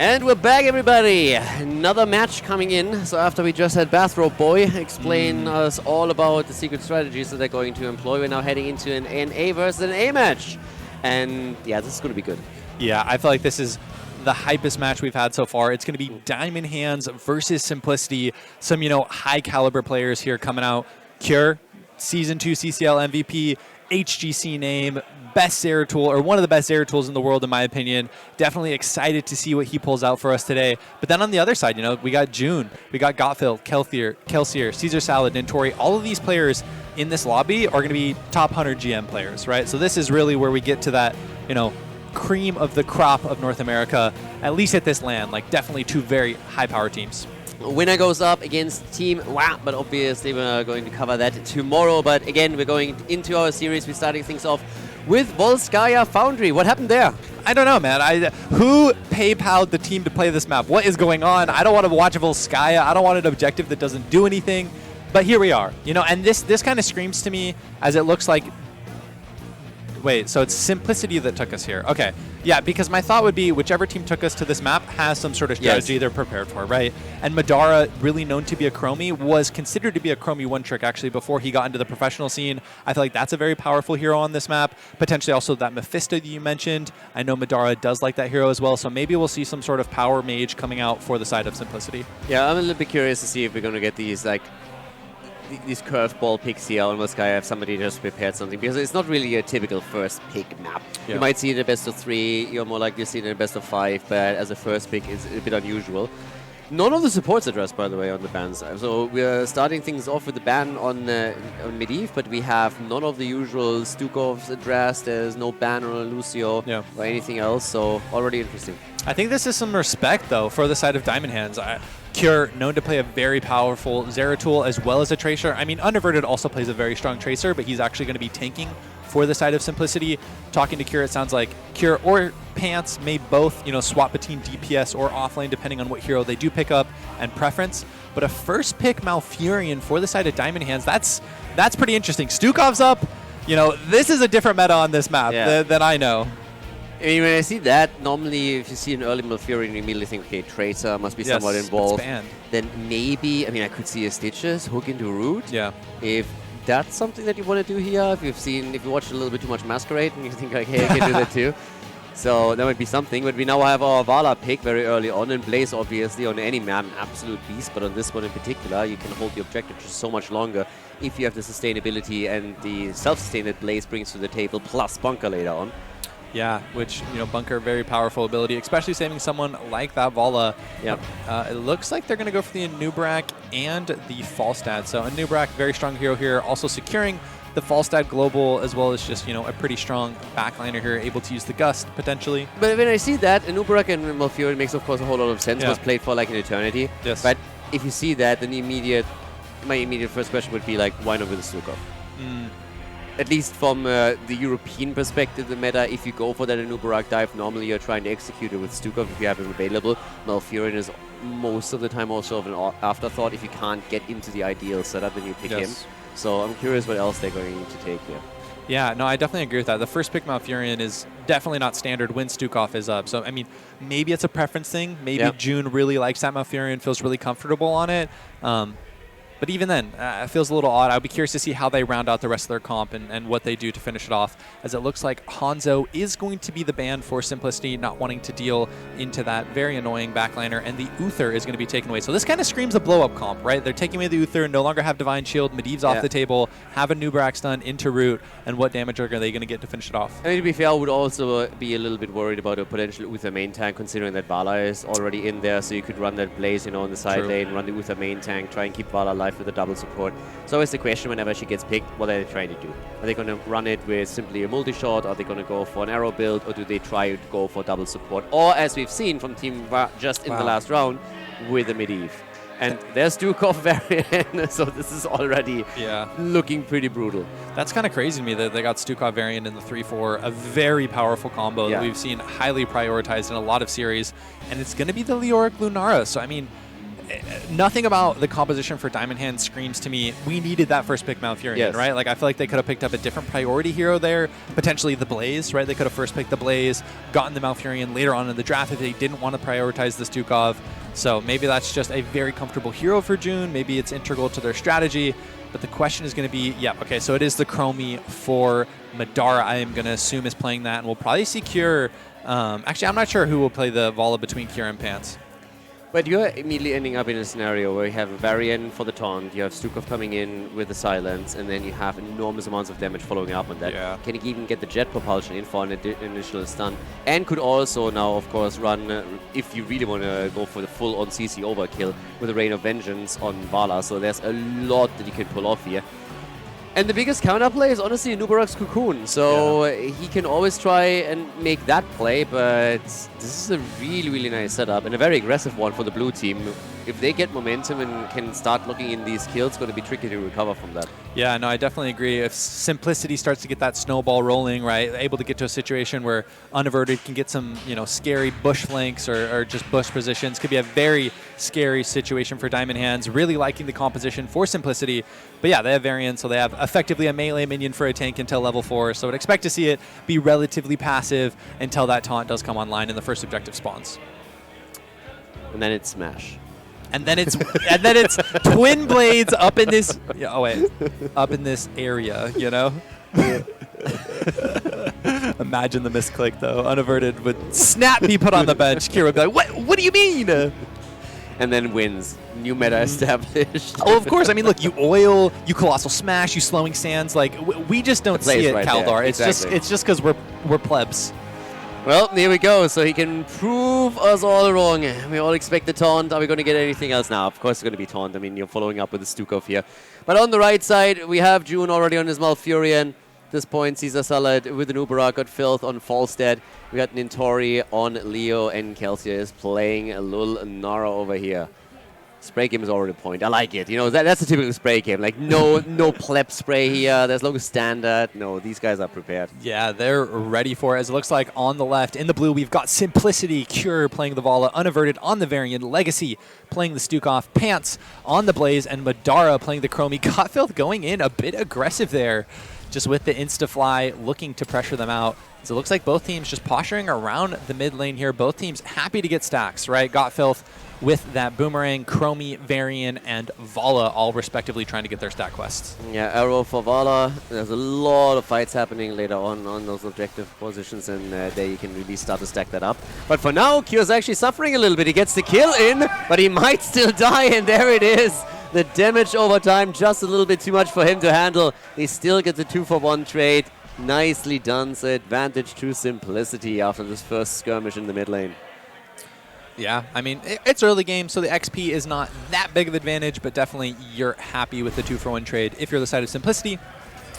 And we're back, everybody. Another match coming in. So after we just had Bathrobe Boy explain us all about the secret strategies that they're going to employ, we're now heading into an NA versus an A match. And yeah, this is going to be good. Yeah, I feel like this is the hypest match we've had so far. It's going to be Diamond Hands versus Simplicity. Some, high caliber players here coming out. Kure, Season 2 CCL MVP, HGC name, best Zeratul, or one of the best Zeratools in the world, in my opinion. Definitely excited to see what he pulls out for us today. But then on the other side, we got June, we got Gottfried, Kelsier, Caesar Salad, Nintori. All of these players in this lobby are going to be top 100 GM players, right? So this is really where we get to that, cream of the crop of North America, at least at this LAN. Like, definitely two very high-power teams. Winner goes up against Team WAP, but obviously we're going to cover that tomorrow. But again, we're going into our series. We're starting things off with Volskaya Foundry. What happened there? I don't know, man. Who PayPal'd the team to play this map? What is going on? I don't want to watch Volskaya. I don't want an objective that doesn't do anything. But here we are, and this kind of screams to me as it looks like. Wait, so it's Simplicity that took us here. Okay. Yeah, because my thought would be whichever team took us to this map has some sort of strategy they're prepared for, right? And Madara, really known to be a Chromie, was considered to be a Chromie one-trick, actually, before he got into the professional scene. I feel like that's a very powerful hero on this map. Potentially also that Mephisto that you mentioned. I know Madara does like that hero as well, so maybe we'll see some sort of power mage coming out for the side of Simplicity. Yeah, I'm a little bit curious to see if we're going to get these, these curveball picks here on Volskaya if somebody just prepared something, because it's not really a typical first pick map. Yeah. You might see it in a best of 3, you're more likely to see it in a best of 5, but as a first pick it's a bit unusual. None of the supports addressed, by the way, on the ban side. So we're starting things off with the ban on Medivh, but we have none of the usual Stukovs addressed. There's no ban on a Lucio or anything else, so already interesting. I think this is some respect, though, for the side of Diamond Hands. Kure, known to play a very powerful Zeratul as well as a Tracer. I mean, Underverted also plays a very strong Tracer, but he's actually going to be tanking for the side of Simplicity. Talking to Kure, it sounds like Kure or Pants may both, swap between DPS or offlane depending on what hero they do pick up and preference. But a first pick Malfurion for the side of Diamond Hands, that's pretty interesting. Stukov's up. This is a different meta on this map than I know. I mean, when I see that, normally if you see an early Malfurion, you immediately think, okay, Tracer must be somewhat involved. Then maybe, I could see a Stitches hook into Root. Yeah. If that's something that you want to do here, if you watched a little bit too much Mascarade and you think, like, hey, I can do that too. So that might be something. But we now have our Vala pick very early on, and Blaze, obviously, on any map, an absolute beast. But on this one in particular, you can hold the objective just so much longer if you have the sustainability and the self-sustain that Blaze brings to the table, plus Bunker later on. Yeah, which, Bunker, very powerful ability, especially saving someone like that Vala. Yep. It looks like they're going to go for the Anubrak and the Falstad. So Anubrak, very strong hero here, also securing the Falstad Global, as well as just, a pretty strong backliner here, able to use the Gust, potentially. But when I see that, Anubrak and Malfurion makes, of course, a whole lot of sense. Was played for, like, an eternity. Yes. But if you see that, then my immediate first question would be, like, why not with a Stukov? At least from the European perspective, the meta, if you go for that Anubrak dive, normally you're trying to execute it with Stukov if you have him available. Malfurion is most of the time also of an afterthought. If you can't get into the ideal setup, then you pick him. So I'm curious what else they're going to take here. Yeah, no, I definitely agree with that. The first pick Malfurion is definitely not standard when Stukov is up. So, maybe it's a preference thing. Maybe June really likes that Malfurion, feels really comfortable on it. But even then, it feels a little odd. I'd be curious to see how they round out the rest of their comp and what they do to finish it off, as it looks like Hanzo is going to be the ban for Simplicity, not wanting to deal into that very annoying backliner, and the Uther is going to be taken away. So this kind of screams a blow-up comp, right? They're taking away the Uther, no longer have Divine Shield, Medivh's off the table, have a Nubrak stun into Root, and what damage are they going to get to finish it off? To be fair, I would also be a little bit worried about a potential Uther main tank, considering that Vala is already in there, so you could run that Blaze, on the side lane, run the Uther main tank, try and keep Vala alive with a double support. So always the question whenever she gets picked, what are they trying to do? Are they going to run it with simply a multi-shot? Are they going to go for an arrow build? Or do they try to go for double support? Or, as we've seen from Team Va just in the last round, with a Medivh. And there's Stukov variant, so this is already looking pretty brutal. That's kind of crazy to me that they got Stukov variant in the 3-4, a very powerful combo that we've seen highly prioritized in a lot of series. And it's going to be the Leoric Lunara. So, nothing about the composition for Diamond Hand screams to me, we needed that first pick Malfurion, Yes. right? Like, I feel like they could have picked up a different priority hero there, potentially the Blaze, right? They could have first picked the Blaze, gotten the Malfurion later on in the draft if they didn't want to prioritize the Stukov. So maybe that's just a very comfortable hero for June. Maybe it's integral to their strategy. But the question is going to be, okay, so it is the Chromie for Madara, I am going to assume is playing that, and we'll probably see Kure. Actually, I'm not sure who will play the Vala between Kure and Pants. But you're immediately ending up in a scenario where you have a variant for the taunt, you have Stukov coming in with the silence, and then you have enormous amounts of damage following up on that. Yeah. Can you even get the jet propulsion in for an initial stun? And could also now, of course, run, if you really want to go for the full-on CC overkill, with a Rain of Vengeance on Vala. So there's a lot that you can pull off here. And the biggest counterplay is honestly Nubarak's Cocoon. So he can always try and make that play, but this is a really, really nice setup and a very aggressive one for the blue team. If they get momentum and can start looking in these kills, it's going to be tricky to recover from that. Yeah, no, I definitely agree. If Simplicity starts to get that snowball rolling, right, able to get to a situation where Unaverted can get some, scary bush flanks or just bush positions, could be a very scary situation for Diamond Hands. Really liking the composition for Simplicity. But yeah, they have variants, so they have effectively a melee minion for a tank until level 4. So I'd expect to see it be relatively passive until that taunt does come online and the first objective spawns. And then it's Smash. And then it's Twin Blades up in this up in this area, Imagine the misclick though. Unaverted would snap be put on the bench. Kira would be like, what do you mean? And then wins. New meta established. Oh, of course. I mean, look, you oil, you colossal smash, you slowing sands. Like we just don't see it, right Khaldor. there. It's Exactly. just because we're plebs. Well, here we go. So he can prove us all wrong. We all expect the taunt. Are we going to get anything else now? Of course it's going to be taunt. I mean, you're following up with the Stukov here. But on the right side, we have June already on his Malfurion. At this point, Caesar Salad with an Uberak got Filth on Falstead. We got Nintori on Leo, and Kelsia is playing a little Nara over here. Spray game is already a point. I like it. That's a typical spray game. Like, no pleb spray here. There's no standard. No, these guys are prepared. Yeah, they're ready for it. As it looks like on the left, in the blue, we've got Simplicity, Kure playing the Vala, Unaverted on the Variant, Legacy playing the Stukov, Pants on the Blaze, and Madara playing the Chromie. Gotfilth going in a bit aggressive there, just with the Instafly, looking to pressure them out. So it looks like both teams just posturing around the mid lane here. Both teams happy to get stacks, right? Gotfilth with that Boomerang, Chromie, Varian, and Vala all respectively trying to get their stack quests. Yeah, Arrow for Vala. There's a lot of fights happening later on those objective positions, and there you can really start to stack that up. But for now, Kure's actually suffering a little bit. He gets the kill in, but he might still die, and there it is. The damage over time, just a little bit too much for him to handle. He still gets the 2-for-1 trade. Nicely done, so advantage to Simplicity after this first skirmish in the mid lane. Yeah, I mean, it's early game, so the XP is not that big of an advantage, but definitely you're happy with the 2-for-1 trade if you're the side of Simplicity,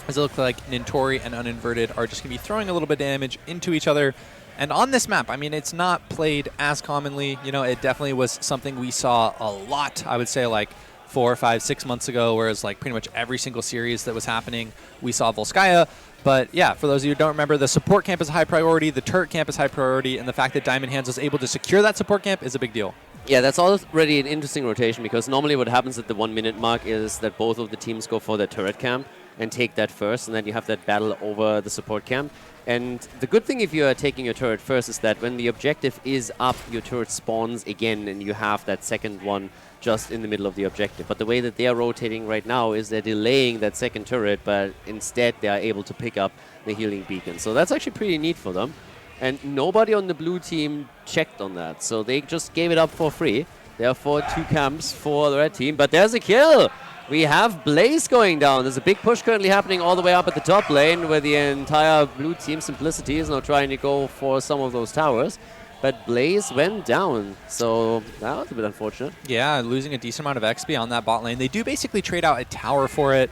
as it looks like Nintori and Uninverted are just going to be throwing a little bit of damage into each other. And on this map, I mean, it's not played as commonly. It definitely was something we saw a lot, I would say, like 4, 5, 6 months ago, whereas like pretty much every single series that was happening, we saw Volskaya. But yeah, for those of you who don't remember, the support camp is a high priority, the turret camp is high priority, and the fact that Diamond Hands was able to secure that support camp is a big deal. Yeah, that's already an interesting rotation, because normally what happens at the 1 minute mark is that both of the teams go for the turret camp and take that first, and then you have that battle over the support camp. And the good thing if you are taking your turret first is that when the objective is up, your turret spawns again, and you have that second one just in the middle of the objective. But the way that they are rotating right now is they're delaying that second turret, but instead they are able to pick up the healing beacon. So that's actually pretty neat for them. And nobody on the blue team checked on that, so they just gave it up for free. Therefore, 2 camps for the red team. But there's a kill! We have Blaze going down. There's a big push currently happening all the way up at the top lane, where the entire blue team, Simplicity, is now trying to go for some of those towers. But Blaze went down, so that was a bit unfortunate. Yeah, losing a decent amount of XP on that bot lane. They do basically trade out a tower for it,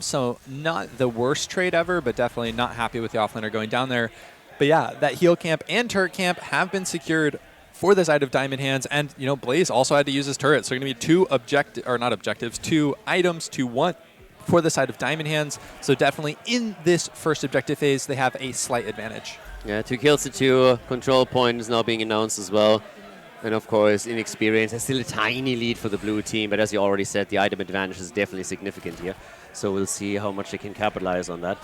so not the worst trade ever, but definitely not happy with the offlaner going down there. But yeah, that heal camp and turret camp have been secured for the side of Diamond Hands, and Blaze also had to use his turret, so going to be 2 items to 1 for the side of Diamond Hands. So definitely in this first objective phase, they have a slight advantage. Yeah, 2 kills to 2. Control point is now being announced as well. And of course, inexperience is still a tiny lead for the blue team, but as you already said, the item advantage is definitely significant here. So we'll see how much they can capitalize on that.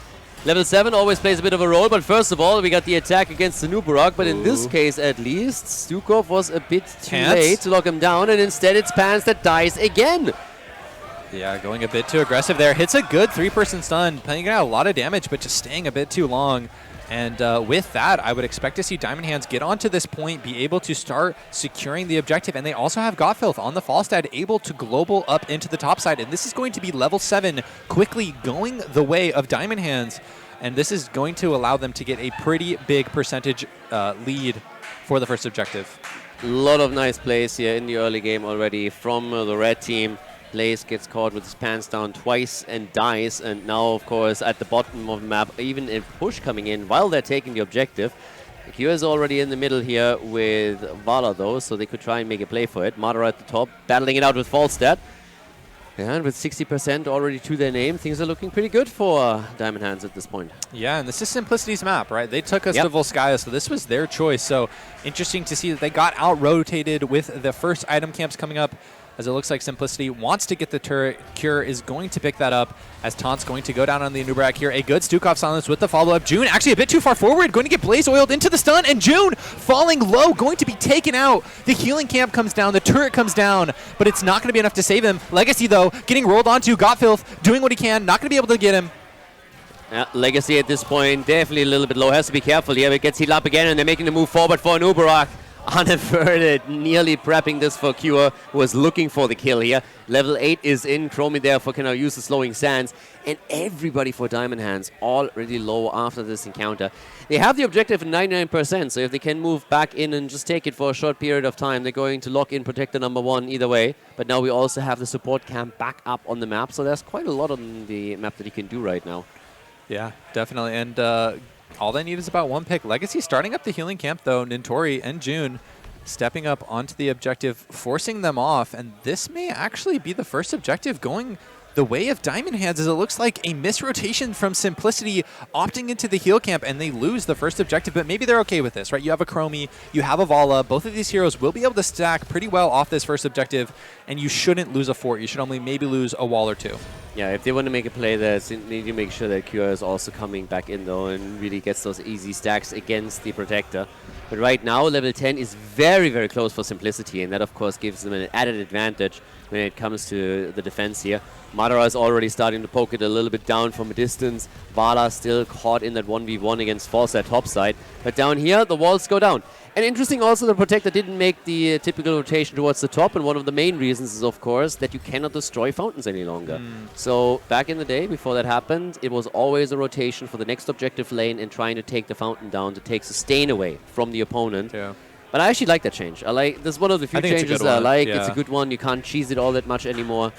Level 7 always plays a bit of a role, but first of all, we got the attack against the Nubarok, but in this case at least, Stukov was a bit too late to lock him down, and instead it's Pants that dies again. Yeah, going a bit too aggressive there. Hits a good 3-person stun, playing out a lot of damage, but just staying a bit too long. And with that, I would expect to see Diamond Hands get onto this point, be able to start securing the objective. And they also have Godfilth on the Falstad, able to global up into the top side. And this is going to be level 7, quickly going the way of Diamond Hands. And this is going to allow them to get a pretty big percentage lead for the first objective. A lot of nice plays here in the early game already from the red team. Blaze gets caught with his pants down twice and dies, and now of course at the bottom of the map, even a push coming in while they're taking the objective. Kure is already in the middle here with Vala though, so they could try and make a play for it. Madara at the top, battling it out with Falstad. And with 60% already to their name, things are looking pretty good for Diamond Hands at this point. Yeah, and this is Simplicity's map, right? They took us to Volskaya, so this was their choice. So interesting to see that they got out-rotated with the first item camps coming up, as it looks like Simplicity wants to get the turret. Kure is going to pick that up as Taunt's going to go down on the Nubarak here. A good Stukov silence with the follow-up. June actually a bit too far forward, going to get Blaze oiled into the stun, and June falling low, going to be taken out. The healing camp comes down, the turret comes down, but it's not going to be enough to save him. Legacy, though, getting rolled onto. Godfilth doing what he can, not going to be able to get him. Yeah, Legacy at this point definitely a little bit low. Has to be careful here. It gets healed up again, and they're making the move forward for Nubarak. Unaverted, nearly prepping this for Kure, who was looking for the kill here. Level 8 is in. Chromie there for can now use the slowing sands. And everybody for Diamond Hands already low after this encounter. They have the objective at 99%, so if they can move back in and just take it for a short period of time, they're going to lock in Protector number 1 either way. But now we also have the support camp back up on the map, so there's quite a lot on the map that you can do right now. Yeah, definitely. And all they need is about one pick. Legacy starting up the healing camp, though. Nintori and June stepping up onto the objective, forcing them off. And this may actually be the first objective going the way of Diamond Hands, as it looks like a misrotation from Simplicity opting into the heal camp, and they lose the first objective. But maybe they're okay with this, right? You have a Chromie, you have a Vala. Both of these heroes will be able to stack pretty well off this first objective, and you shouldn't lose a fort. You should only maybe lose a wall or two. Yeah, if they want to make a play there, they need to make sure that Kure is also coming back in, though, and really gets those easy stacks against the Protector. But right now, level 10 is very, very close for Simplicity, and that, of course, gives them an added advantage when it comes to the defense here. Madara is already starting to poke it a little bit down from a distance. Vala still caught in that 1v1 against Falstad topside. But down here, the walls go down. And interesting also, the Protector didn't make the typical rotation towards the top, and one of the main reasons is, of course, that you cannot destroy fountains any longer. So back in the day, before that happened, it was always a rotation for the next objective lane and trying to take the fountain down to take sustain away from the opponent. Yeah. But I actually like that change. This is one of the few changes I like. Yeah. It's a good one. You can't cheese it all that much anymore.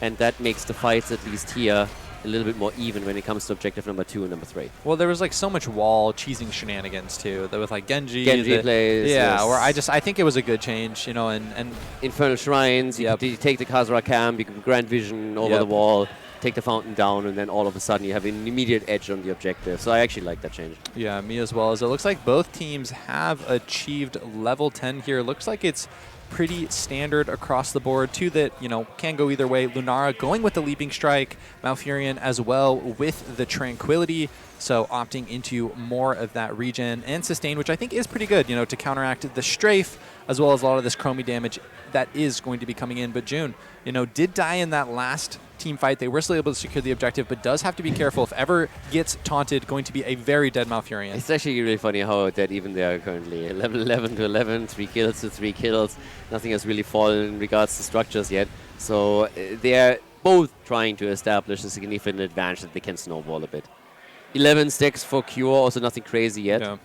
And that makes the fights, at least here, a little bit more even when it comes to objective number 2 and number 3. Well, there was like so much wall cheesing shenanigans too. There was like Genji plays. Yeah, yes. Where I think it was a good change, you know, and Infernal Shrines, you could take the Khazra camp, you can Grand Vision over the wall, take the fountain down, and then all of a sudden you have an immediate edge on the objective. So I actually like that change. Yeah, me as well. As it looks like both teams have achieved level 10 here. Looks like it's pretty standard across the board. Two that, you know, can go either way. Lunara going with the Leaping Strike, Malfurion as well with the Tranquility, so opting into more of that regen and sustain, which I think is pretty good, you know, to counteract the strafe as well as a lot of this Chromie damage that is going to be coming in. But June, you know, did die in that last team fight. They were still able to secure the objective, but does have to be careful. If ever gets taunted, going to be a very dead Malfurion. It's actually really funny how dead even they are currently. Level 11 to 11, 3 kills to 3 kills. Nothing has really fallen in regards to structures yet. So they're both trying to establish a significant advantage that they can snowball a bit. 11 stacks for Kure, also nothing crazy yet. Yeah.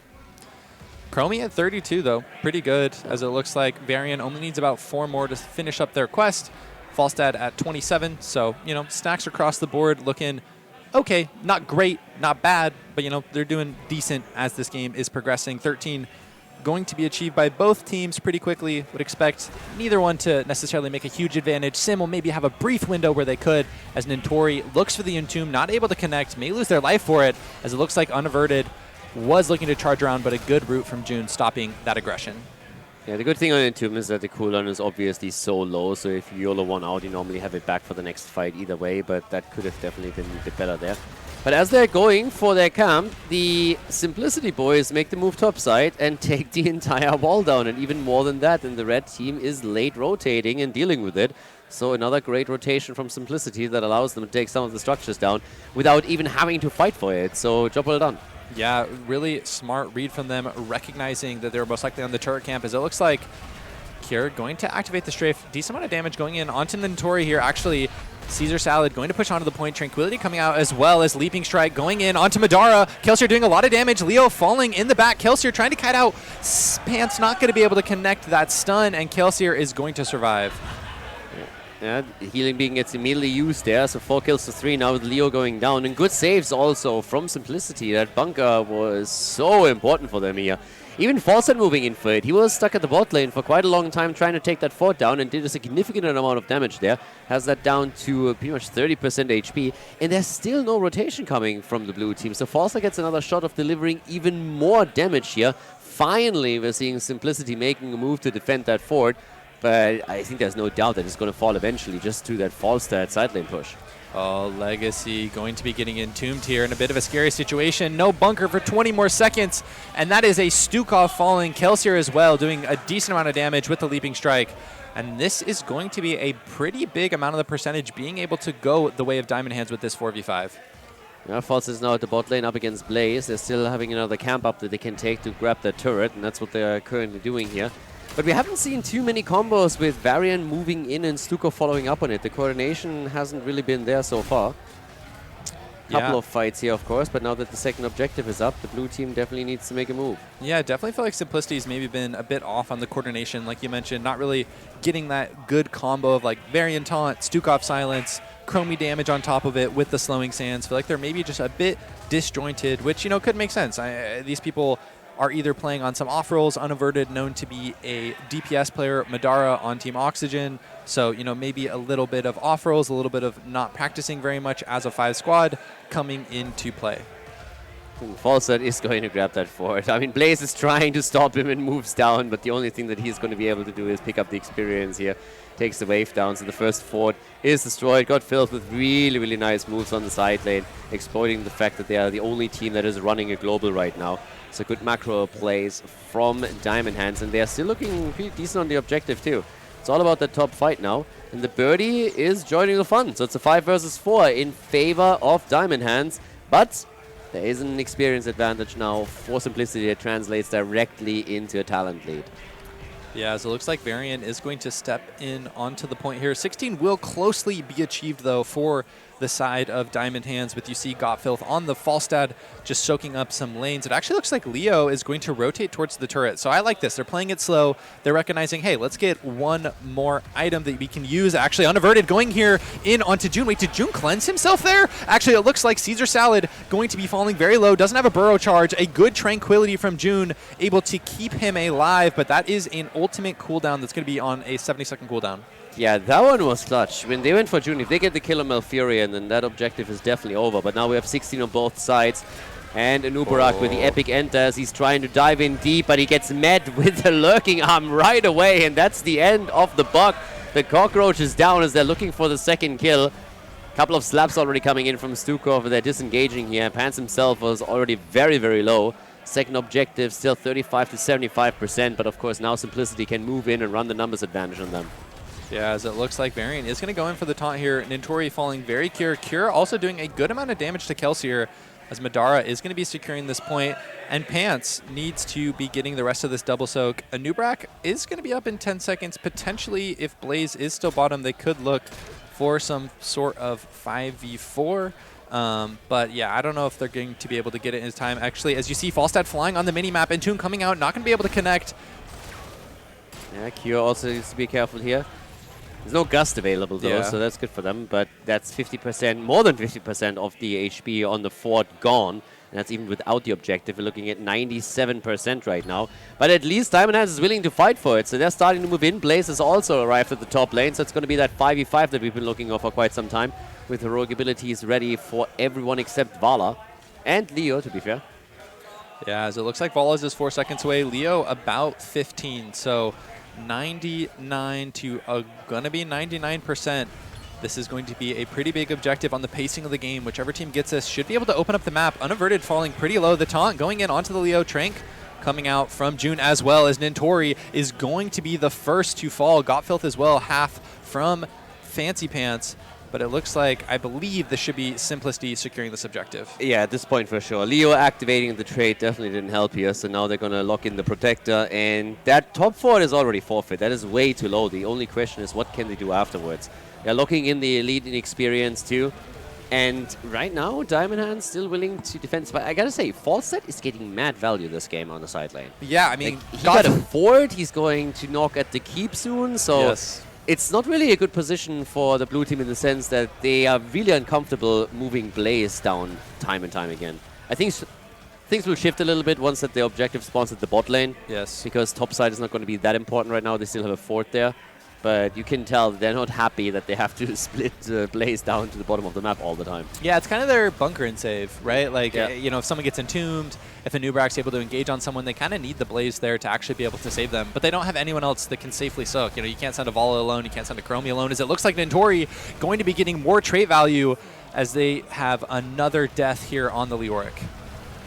Chromie at 32, though. Pretty good, as it looks like Varian only needs about 4 more to finish up their quest. Falstad at 27, so, you know, stacks across the board looking okay. Not great, not bad, but, you know, they're doing decent as this game is progressing. 13 going to be achieved by both teams pretty quickly. Would expect neither one to necessarily make a huge advantage. Sim will maybe have a brief window where they could, as Nintori looks for the Entomb, not able to connect, may lose their life for it, as it looks like Unaverted was looking to charge around, but a good route from June stopping that aggression. Yeah, the good thing on Entomb is that the cooldown is obviously so low, so if you YOLO one out, you normally have it back for the next fight either way, but that could have definitely been a bit better there. But as they're going for their camp, the Simplicity boys make the move topside and take the entire wall down, and even more than that, and the red team is late rotating and dealing with it. So another great rotation from Simplicity that allows them to take some of the structures down without even having to fight for it. So job well done. Yeah, really smart read from them, recognizing that they were most likely on the turret camp, as it looks like Kure going to activate the strafe. Decent amount of damage going in onto the Notori here. Actually, Caesar Salad going to push onto the point. Tranquility coming out, as well as Leaping Strike going in onto Madara. Kelsier doing a lot of damage. Leo falling in the back. Kelsier trying to kite out. Pants not going to be able to connect that stun, and Kelsier is going to survive. Yeah, healing being gets immediately used there, so 4 kills to 3 now with Leo going down. And good saves also from Simplicity. That bunker was so important for them here. Even Falset moving in for it. He was stuck at the bot lane for quite a long time trying to take that fort down and did a significant amount of damage there. Has that down to pretty much 30% HP. And there's still no rotation coming from the blue team. So Falset gets another shot of delivering even more damage here. Finally, we're seeing Simplicity making a move to defend that fort. But I think there's no doubt that it's going to fall eventually just to that Falstad side lane push. Oh, Legacy going to be getting entombed here in a bit of a scary situation. No bunker for 20 more seconds, and that is a Stukov falling. Kelsier as well doing a decent amount of damage with the Leaping Strike. And this is going to be a pretty big amount of the percentage being able to go the way of Diamond Hands with this 4v5. Yeah, False is now at the bot lane up against Blaze. They're still having another camp up that they can take to grab that turret, and that's what they're currently doing here. But we haven't seen too many combos with Varian moving in and Stukov following up on it. The coordination hasn't really been there so far. Couple of fights here, of course, but now that the second objective is up, the blue team definitely needs to make a move. Yeah, definitely feel like Simplicity's maybe been a bit off on the coordination, like you mentioned, not really getting that good combo of like Varian taunt, Stukov silence, Chromie damage on top of it with the slowing sands. Feel like they're maybe just a bit disjointed, which, you know, could make sense. These people are either playing on some off rolls, Unaverted, known to be a DPS player, Madara on Team Oxygen. So, you know, maybe a little bit of off rolls, a little bit of not practicing very much as a 5 squad coming into play. Falset is going to grab that fort. I mean, Blaze is trying to stop him and moves down, but the only thing that he's going to be able to do is pick up the experience here. Takes the wave down, so the first fort is destroyed. Got filled with really, really nice moves on the side lane, exploiting the fact that they are the only team that is running a global right now. So good macro plays from Diamond Hands, and they're still looking pretty decent on the objective too. It's all about the top fight now, and the birdie is joining the fun. So it's a 5 versus 4 in favor of Diamond Hands, but there is an experience advantage now for Simplicity that translates directly into a talent lead. Yeah, so it looks like Varian is going to step in onto the point here. 16 will closely be achieved, though, for the side of Diamond Hands, with you see Gotfilth on the Falstad just soaking up some lanes. It actually looks like Leo is going to rotate towards the turret. So I like this. They're playing it slow. They're recognizing, hey, let's get one more item that we can use. Actually, Unaverted going here in onto June. Wait, did June cleanse himself there? Actually, it looks like Caesar Salad going to be falling very low. Doesn't have a burrow charge. A good Tranquility from June, able to keep him alive. But that is an ultimate cooldown that's going to be on a 70-second cooldown. Yeah, that one was clutch. When they went for June, if they get the kill on Malfurion, then that objective is definitely over. But now we have 16 on both sides. And Anubarak with the epic enters. He's trying to dive in deep, but he gets met with the lurking arm right away. And that's the end of the buck. The cockroach is down as they're looking for the second kill. Couple of slaps already coming in from Stukov, and they're disengaging here. Pants himself was already very, very low. Second objective still 35 to 75%. But of course now Simplicity can move in and run the numbers advantage on them. Yeah, as it looks like Varian is going to go in for the taunt here. Nintori falling very Kure. Kure also doing a good amount of damage to Kelsier, as Madara is going to be securing this point. And Pants needs to be getting the rest of this double soak. Anubrak is going to be up in 10 seconds. Potentially, if Blaze is still bottom, they could look for some sort of 5v4. But yeah, I don't know if they're going to be able to get it in time. Actually, as you see, Falstad flying on the mini-map, and Toon coming out, not going to be able to connect. Yeah, Kure also needs to be careful here. There's no gust available though, so that's good for them. But that's 50%, more than 50% of the HP on the fort gone. And that's even without the objective. We're looking at 97% right now. But at least Diamond Hands is willing to fight for it. So they're starting to move in. Blaze has also arrived at the top lane. So it's going to be that 5v5 that we've been looking for quite some time. With heroic abilities ready for everyone except Vala. And Leo, to be fair. Yeah, as it looks like Valas is 4 seconds away. Leo about 15, so 99 to gonna be 99%. This is going to be a pretty big objective on the pacing of the game. Whichever team gets this should be able to open up the map. Unaverted falling pretty low. The taunt going in onto the Leo. Trank coming out from June, as well as Nintori is going to be the first to fall. Gotfilth as well, half from Fancy Pants. But it looks like, I believe, this should be Simplicity securing this objective. Yeah, at this point for sure. Leo activating the trade definitely didn't help here, so now they're going to lock in the Protector, and that top fort is already forfeit. That is way too low. The only question is what can they do afterwards. They're locking in the Elite in experience too, and right now Diamond Hand's still willing to defend. But I gotta say, Falstad is getting mad value this game on the side lane. Yeah, I mean, like, he got a fort, he's going to knock at the keep soon, so... Yes. It's not really a good position for the blue team in the sense that they are really uncomfortable moving Blaze down time and time again. I think things will shift a little bit once that the objective spawns at the bot lane. Yes. Because top side is not going to be that important right now. They still have a fort there. But you can tell they're not happy that they have to split Blaze down to the bottom of the map all the time. Yeah, it's kind of their bunker and save, right? Like, yeah. you know, if someone gets entombed, if a Nubrak's able to engage on someone, they kind of need the Blaze there to actually be able to save them. But they don't have anyone else that can safely soak. You know, you can't send a Vala alone, you can't send a Chromie alone, as it looks like Nintori going to be getting more trait value as they have another death here on the Leoric.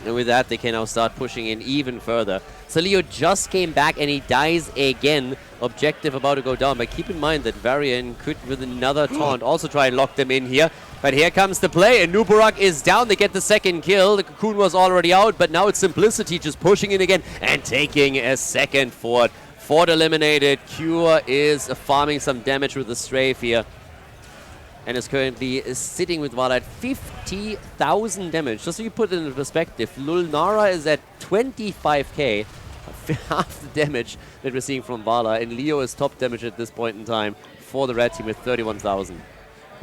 And with that, they can now start pushing in even further. So Leo just came back and he dies again. Objective about to go down. But keep in mind that Varian could, with another taunt, also try and lock them in here. But here comes the play, and Nubarak is down. They get the second kill. The Cocoon was already out, but now it's Simplicity just pushing in again and taking a second fort. Fort eliminated. Kure is farming some damage with the strafe here, and is currently sitting with Vala at 50,000 damage. Just so you put it into perspective, Lulnara is at 25k, half the damage that we're seeing from Vala, and Leo is top damage at this point in time for the red team with 31,000.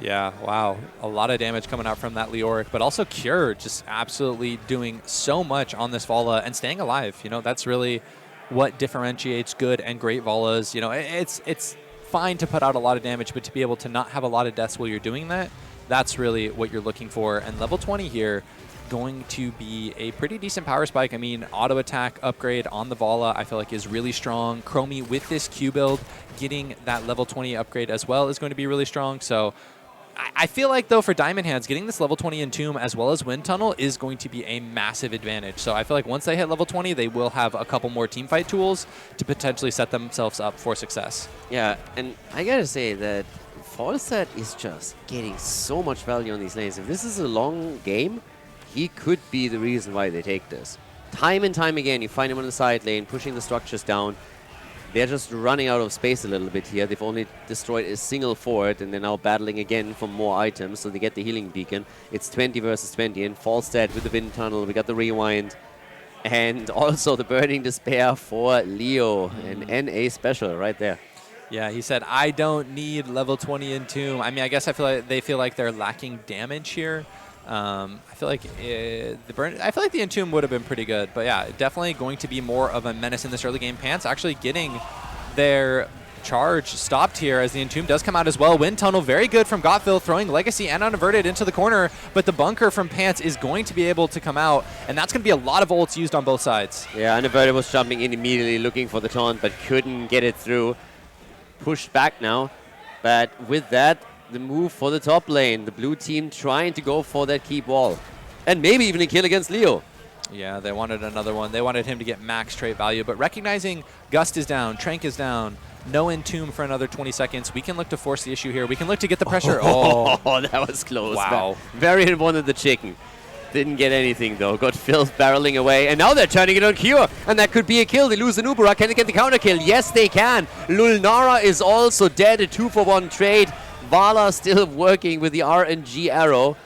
Yeah, wow. A lot of damage coming out from that Leoric, but also Kure just absolutely doing so much on this Vala and staying alive. You know, that's really what differentiates good and great Valas. You know, it's fine to put out a lot of damage, but to be able to not have a lot of deaths while you're doing that, that's really what you're looking for. And level 20 here, going to be a pretty decent power spike. I mean, auto attack upgrade on the Vala, I feel like is really strong. Chromie with this Q build, getting that level 20 upgrade as well is going to be really strong. So I feel like, though, for Diamond Hands, getting this level 20 Entomb as well as Wind Tunnel is going to be a massive advantage. So I feel like once they hit level 20, they will have a couple more teamfight tools to potentially set themselves up for success. Yeah, and I gotta say that Falstad is just getting so much value on these lanes. If this is a long game, he could be the reason why they take this. Time and time again, you find him on the side lane, pushing the structures down. They're just running out of space a little bit here. They've only destroyed a single fort, and they're now battling again for more items, so they get the healing beacon. It's 20 versus 20, and Falstad with the wind tunnel. We got the rewind, and also the burning despair for Leo. An NA special right there. Yeah, he said, I don't need level 20 Entomb. I mean, I guess I feel like they feel like they're lacking damage here. I feel like the Entomb would have been pretty good, but yeah, definitely going to be more of a menace in this early game. Pants actually getting their charge stopped here as the Entomb does come out as well. Wind Tunnel, very good from Gottville, throwing Legacy and Unaverted into the corner, but the bunker from Pants is going to be able to come out, and that's going to be a lot of ults used on both sides. Yeah, Unaverted was jumping in immediately looking for the taunt, but couldn't get it through. Pushed back now, but with that, the move for the top lane. The blue team trying to go for that keep wall. And maybe even a kill against Leo. Yeah, they wanted another one. They wanted him to get max trait value, but recognizing Gust is down, Trank is down, no Entomb for another 20 seconds, we can look to force the issue here. We can look to get the pressure. Oh, that was close. Wow. Varian wanted the chicken. Didn't get anything, though. Got Phil barreling away. And now they're turning it on Kure. And that could be a kill. They lose the Nubara. Can they get the counter kill? Yes, they can. Lulnara is also dead. A 2-for-1 trade. Vala still working with the RNG arrow.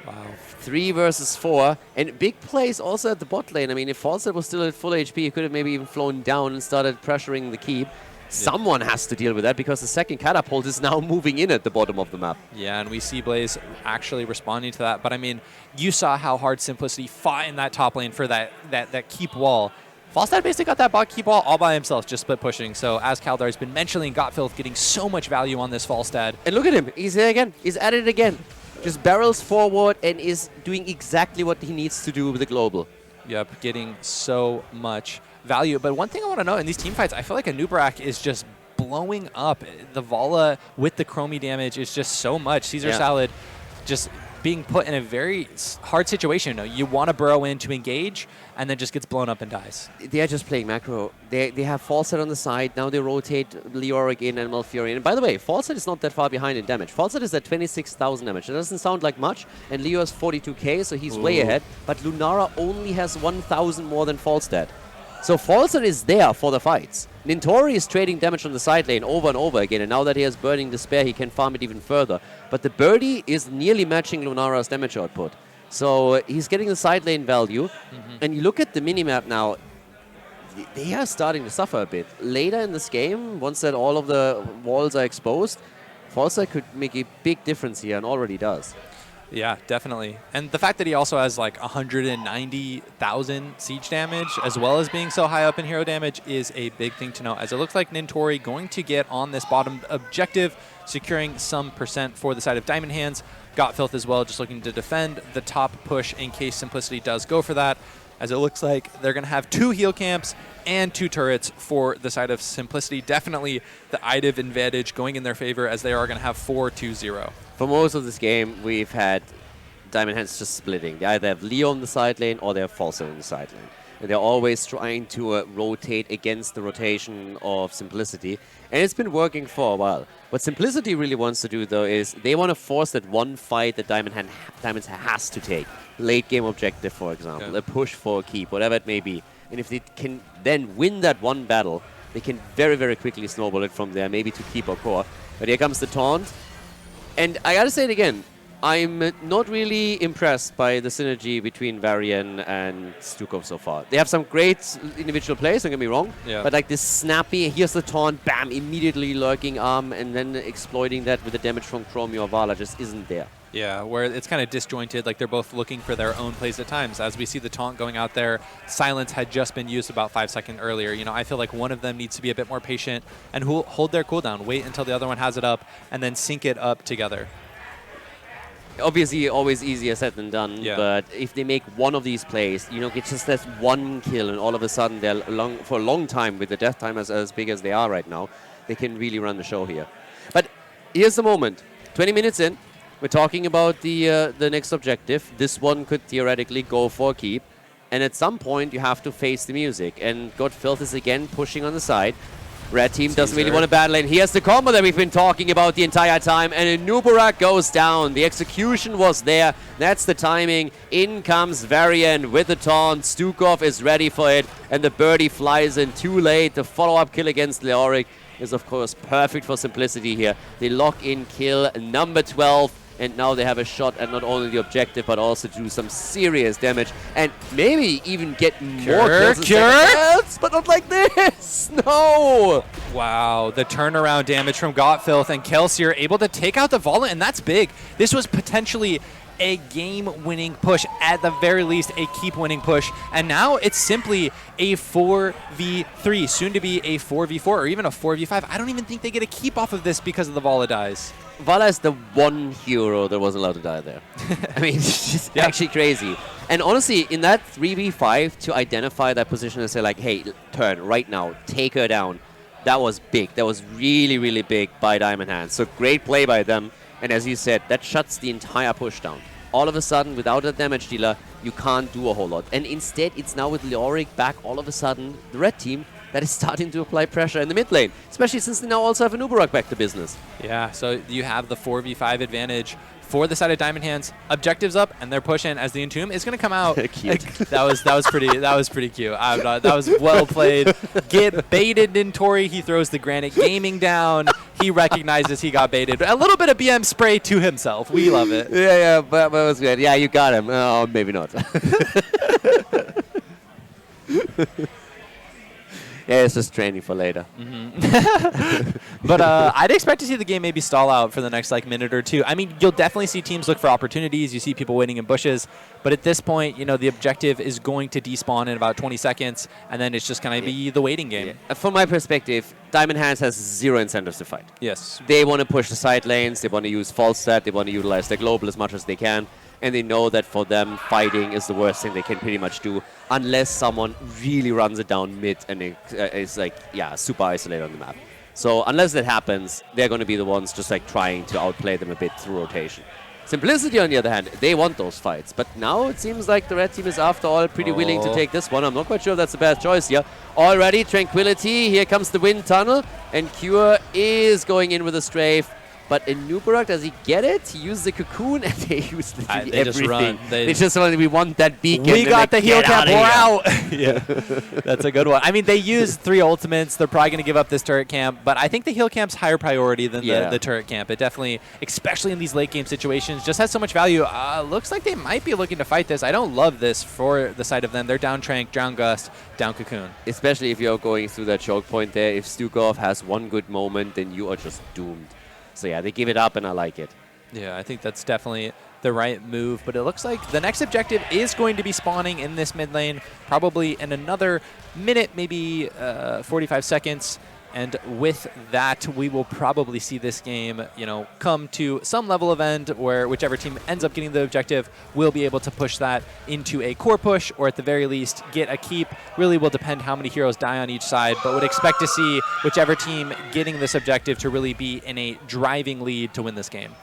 Wow. 3 versus 4. And big plays also at the bot lane. I mean, if Falstad was still at full HP, he could have maybe even flown down and started pressuring the keep. Someone has to deal with that because the second catapult is now moving in at the bottom of the map. Yeah, and we see Blaze actually responding to that. But I mean, you saw how hard Simplicity fought in that top lane for that keep wall. Falstad basically got that bot keep wall all by himself, just split pushing. So as Khaldor has been mentioning, Gotfilth getting so much value on this Falstad. And look at him. He's there again. He's at it again. Just barrels forward and is doing exactly what he needs to do with the global. Yep, getting so much value. But one thing I want to know in these team fights, I feel like a Nubarak is just blowing up. The Vala with the chromie damage is just so much. Caesar Salad just being put in a very hard situation. You want to burrow in to engage, and then just gets blown up and dies. They are just playing macro. They have Falset on the side. Now they rotate Leoric in and Malfurion. And by the way, Falset is not that far behind in damage. Falset is at 26,000 damage. It doesn't sound like much. And Leo has 42k, so he's way ahead. But Lunara only has 1,000 more than Falstad. So Falset is there for the fights. Nintori is trading damage on the side lane over and over again, and now that he has Burning Despair, he can farm it even further. But the Birdie is nearly matching Lunara's damage output. So he's getting the side lane value. And you look at the minimap now, they are starting to suffer a bit. Later in this game, once that all of the walls are exposed, Falset could make a big difference here, and already does. Yeah, definitely. And the fact that he also has like 190,000 siege damage, as well as being so high up in hero damage, is a big thing to know, as it looks like Nintori going to get on this bottom objective, securing some percent for the side of Diamond Hands. Got Filth as well, just looking to defend the top push in case Simplicity does go for that, as it looks like they're going to have 2 heal camps and 2 turrets for the side of Simplicity. Definitely the IDIV advantage going in their favor, as they are going to have 4-2-0. For most of this game, we've had Diamond Hands just splitting. They either have Leo on the side lane or they have Falset on the side lane. And they're always trying to rotate against the rotation of Simplicity. And it's been working for a while. What Simplicity really wants to do, though, is they want to force that one fight that Diamonds has to take. Late game objective, for example. A push for a keep, whatever it may be. And if they can then win that one battle, they can very, very quickly snowball it from there, maybe to keep or core. But here comes the taunt. And I gotta say it again, I'm not really impressed by the synergy between Varian and Stukov so far. They have some great individual plays, don't get me wrong, but like this snappy, here's the taunt, bam, immediately lurking arm, and then exploiting that with the damage from Chromie or Vala just isn't there. Yeah, where it's kind of disjointed, like they're both looking for their own plays at times. As we see the taunt going out there, silence had just been used about 5 seconds earlier. I feel like one of them needs to be a bit more patient and hold their cooldown, wait until the other one has it up, and then sync it up together. Obviously, always easier said than done, but if they make one of these plays, it's just that one kill, and all of a sudden, they're for a long time, with the death time as big as they are right now, they can really run the show here. But here's the moment. 20 minutes in, we're talking about the next objective. This one could theoretically go for a keep. And at some point, you have to face the music. And God Filth is again pushing on the side. Red team doesn't really want to battle in. Here's the combo that we've been talking about the entire time. And Nubarak goes down. The execution was there. That's the timing. In comes Varian with the taunt. Stukov is ready for it. And the birdie flies in too late. The follow-up kill against Leoric is, of course, perfect for Simplicity here. They lock in kill number 12. And now they have a shot at not only the objective, but also do some serious damage. And maybe even get more kills, but not like this. No! Wow, the turnaround damage from Gotfilth and Kelsier able to take out the Vala, and that's big. This was potentially a game-winning push, at the very least a keep-winning push, and now it's simply a 4v3, soon to be a 4v4 or even a 4v5. I don't even think they get a keep off of this because of the Vala dies. Vala is the one hero that wasn't allowed to die there. I mean, it's just actually crazy. And honestly, in that 3v5, to identify that position and say like, hey, turn right now, take her down, that was big. That was really, really big by Diamond Hands. So great play by them. And as you said, that shuts the entire push down. All of a sudden, without a damage dealer, you can't do a whole lot. And instead, it's now with Leoric back, all of a sudden, the red team that is starting to apply pressure in the mid lane, especially since they now also have a Nubarak back to business. Yeah, so you have the 4v5 advantage for the side of Diamond Hands. Objectives up, and they're pushing as the Entomb is going to come out. Cute. That was pretty cute. That was well played. Get baited in Tori. He throws the Granite Gaming down. He recognizes he got baited. A little bit of BM spray to himself. We love it. Yeah, but it was good. Yeah, you got him. Oh, maybe not. Yeah, it's just training for later. But I'd expect to see the game maybe stall out for the next minute or two. I mean, you'll definitely see teams look for opportunities. You see people waiting in bushes. But at this point, the objective is going to despawn in about 20 seconds, and then it's just going to be the waiting game. Yeah. From my perspective, Diamond Hands has zero incentives to fight. Yes. They want to push the side lanes. They want to use false set. They want to utilize their global as much as they can. and they know that for them, fighting is the worst thing they can pretty much do, unless someone really runs it down mid and it's like, yeah, super isolated on the map. So unless that happens, they're going to be the ones just like trying to outplay them a bit through rotation. Simplicity, on the other hand, they want those fights. But now it seems like the red team is, after all, pretty willing to take this one. I'm not quite sure if that's the best choice here. Already, Tranquility. Here comes the wind tunnel. And Kure is going in with a strafe. But in Nubarak, does he get it? He uses the cocoon, and they use literally everything. Just run. They just want, we want that beacon. We got the heal cap, we're out. Yeah, that's a good one. I mean, they use 3 ultimates. They're probably going to give up this turret camp, but I think the heal camp's higher priority than the turret camp. It definitely, especially in these late game situations, just has so much value. Looks like they might be looking to fight this. I don't love this for the side of them. They're down Trank, down Gust, down Cocoon. Especially if you're going through that choke point there. If Stukov has one good moment, then you are just doomed. So yeah, they give it up, and I like it. Yeah, I think that's definitely the right move. But it looks like the next objective is going to be spawning in this mid lane, probably in another minute, maybe 45 seconds. And with that, we will probably see this game, you know, come to some level of end where whichever team ends up getting the objective will be able to push that into a core push, or at the very least get a keep. Really will depend how many heroes die on each side, but would expect to see whichever team getting this objective to really be in a driving lead to win this game.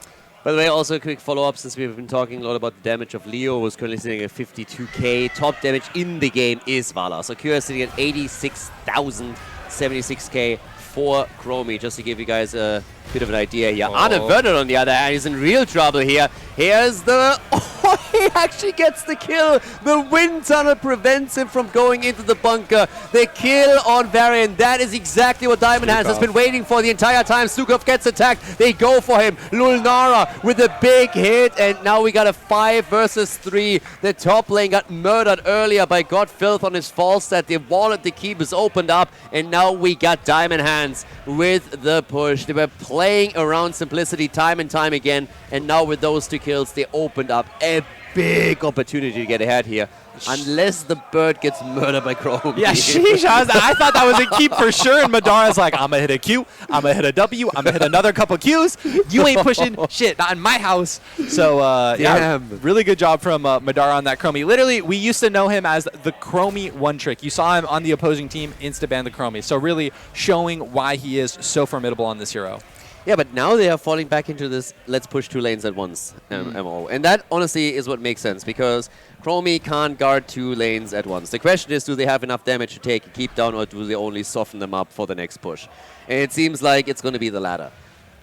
By the way, also a quick follow-up, since we've been talking a lot about the damage of Leo, who's currently sitting at 52k. Top damage in the game is Vala. So Kure is sitting at 86,076k for Chromie, just to give you guys a bit of an idea here. Arne Werner, on the other hand, is in real trouble here. Here's the... Oh, he actually gets the kill. The wind tunnel prevents him from going into the bunker. The kill on Varian. That is exactly what Diamond Hands has been waiting for the entire time. Stukov gets attacked. They go for him. Lulnara with a big hit. And now we got a 5 versus 3. The top lane got murdered earlier by Godfilth on his false stat. The wall at the keep is opened up. And now we got Diamond Hands with the push. They were playing around Simplicity time and time again. And now with those 2 kills, they opened up a big opportunity to get ahead here. Unless the bird gets murdered by Chromie. Yeah, sheesh. I thought that was a keep for sure. And Madara's like, I'm going to hit a Q. I'm going to hit a W. I'm going to hit another couple Qs. You ain't pushing shit. Not in my house. So, yeah, really good job from Madara on that Chromie. Literally, we used to know him as the Chromie one trick. You saw him on the opposing team, insta-ban the Chromie. So really showing why he is so formidable on this hero. Yeah, but now they are falling back into this let's push 2 lanes at once MO. And that, honestly, is what makes sense, because Chromie can't guard 2 lanes at once. The question is, do they have enough damage to take a keep down, or do they only soften them up for the next push? And it seems like it's going to be the latter.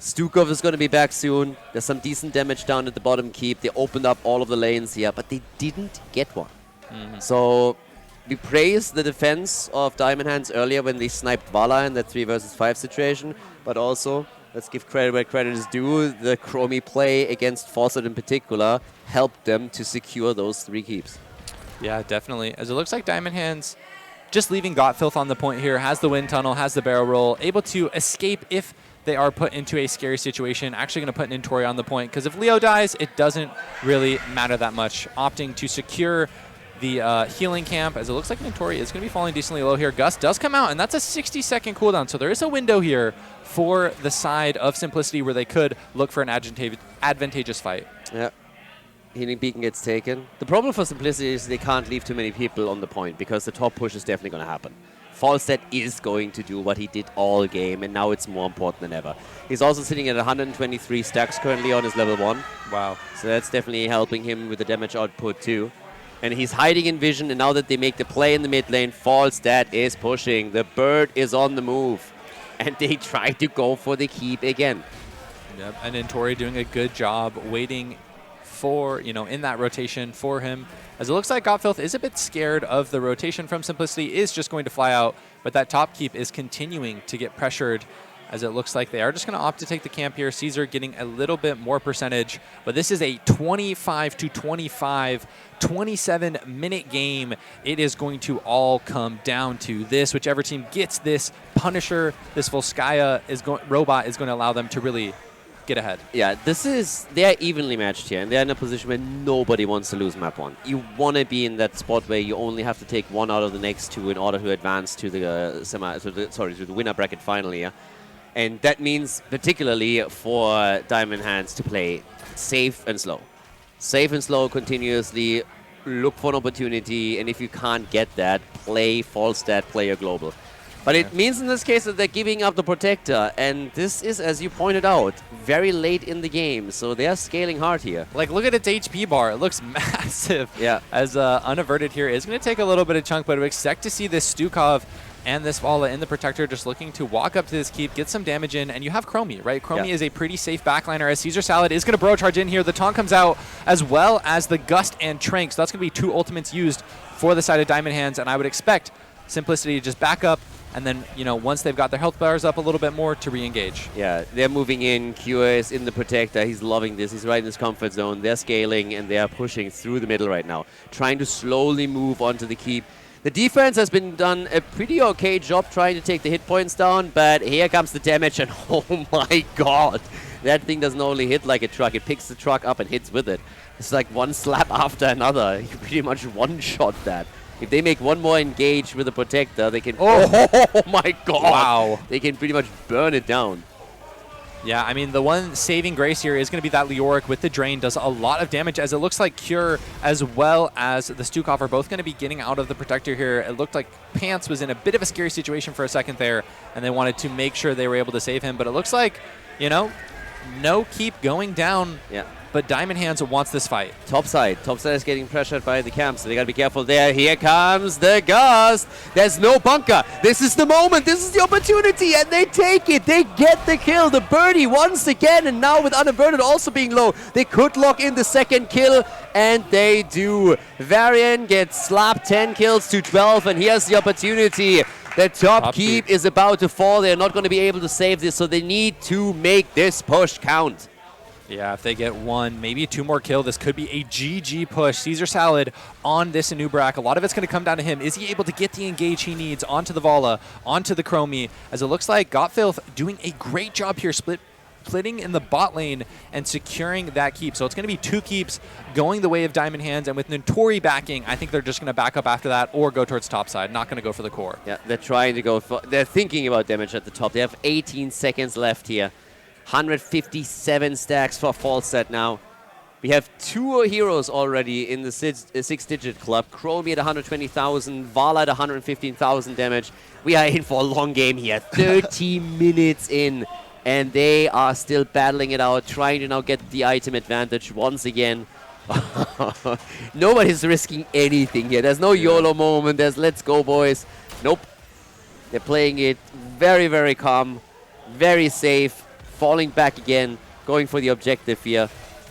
Stukov is going to be back soon. There's some decent damage down at the bottom keep. They opened up all of the lanes here, but they didn't get one. So we praised the defense of Diamond Hands earlier when they sniped Vala in that 3 versus 5 situation, but also... let's give credit where credit is due. The Chromie play against Fawcett in particular helped them to secure those 3 keeps. Yeah, definitely. As it looks like Diamond Hands just leaving Gotfilth on the point here, has the wind tunnel, has the barrel roll, able to escape if they are put into a scary situation. Actually going to put Nintori on the point, because if Leo dies, it doesn't really matter that much. Opting to secure the healing camp, as it looks like Nintori is going to be falling decently low here. Gust does come out, and that's a 60-second cooldown, so there is a window here for the side of Simplicity where they could look for an advantageous fight. Yeah. Healing Beacon gets taken. The problem for Simplicity is they can't leave too many people on the point, because the top push is definitely going to happen. Falstad is going to do what he did all game, and now it's more important than ever. He's also sitting at 123 stacks currently on his level 1. Wow. So that's definitely helping him with the damage output too. And he's hiding in vision, and now that they make the play in the mid lane, Falstad is pushing. The bird is on the move. And they try to go for the keep again. Yep, and Nintori doing a good job waiting for, you know, in that rotation for him. As it looks like Gotfilth is a bit scared of the rotation from Simplicity, is just going to fly out, but that top keep is continuing to get pressured, as it looks like they are just going to opt to take the camp here. Caesar getting a little bit more percentage, but this is a 25-25, 27-minute game. It is going to all come down to this. Whichever team gets this Punisher, this Volskaya robot is going to allow them to really get ahead. Yeah, they're evenly matched here, and they're in a position where nobody wants to lose map 1. You want to be in that spot where you only have to take 1 out of the next 2 in order to advance to the to the winner bracket finally. Yeah? And that means particularly for Diamond Hands to play safe and slow. safe and slow continuously, look for an opportunity, and if you can't get that, play false stat, play a global. But it means in this case that they're giving up the protector, and this is, as you pointed out, very late in the game, so they're scaling hard here. Like, look at its HP bar. It looks massive. Yeah. As unaverted here is going to take a little bit of chunk, but we expect to see this Stukov and this Vala in the protector just looking to walk up to this keep, get some damage in, and you have Chromie, right? Chromie is a pretty safe backliner as Caesar Salad is going to bro charge in here. The taunt comes out as well as the Gust and Trank, so that's going to be 2 ultimates used for the side of Diamond Hands, and I would expect Simplicity to just back up, and then, you know, once they've got their health bars up a little bit more, to re-engage. Yeah, they're moving in. Kure is in the protector. He's loving this. He's right in his comfort zone. They're scaling, and they're pushing through the middle right now, trying to slowly move onto the keep. The defense has been done a pretty okay job trying to take the hit points down, but here comes the damage, and oh my god. That thing doesn't only hit like a truck, it picks the truck up and hits with it. It's like one slap after another. You pretty much one-shot that. If they make one more engage with the protector, they can... Oh my god! Wow. They can pretty much burn it down. Yeah, I mean, the one saving grace here is going to be that Leoric with the Drain. Does a lot of damage, as it looks like Kure as well as the Stukov are both going to be getting out of the protector here. It looked like Pants was in a bit of a scary situation for a second there, and they wanted to make sure they were able to save him. But it looks like, you know, no keep going down. Yeah. But Diamond Hands wants this fight. Topside is getting pressured by the camp, so they gotta be careful there. Here comes the Gust. There's no bunker. This is the moment. This is the opportunity, and they take it. They get the kill. The birdie once again, and now with unaverted also being low, they could lock in the second kill, and they do. Varian gets slapped 10 kills to 12, and here's the opportunity. The top keep is about to fall. They're not going to be able to save this, so they need to make this push count. Yeah, if they get 1, maybe 2 more kill, this could be a GG push. Caesar Salad on this Anubrak. A lot of it's going to come down to him. Is he able to get the engage he needs onto the Vala, onto the Chromie? As it looks like Gottfilth doing a great job here, splitting in the bot lane and securing that keep. So it's going to be 2 keeps going the way of Diamond Hands, and with Notori backing, I think they're just going to back up after that or go towards top side. Not going to go for the core. Yeah, they're trying to go for... They're thinking about damage at the top. They have 18 seconds left here. 157 stacks for Falset now. We have 2 heroes already in the 6-digit club. Chromie at 120,000, Vala at 115,000 damage. We are in for a long game here. 30 minutes in, and they are still battling it out, trying to now get the item advantage once again. Nobody's risking anything here. There's no YOLO moment. There's let's go, boys. Nope. They're playing it very, very calm, very safe. Falling back again, going for the objective here,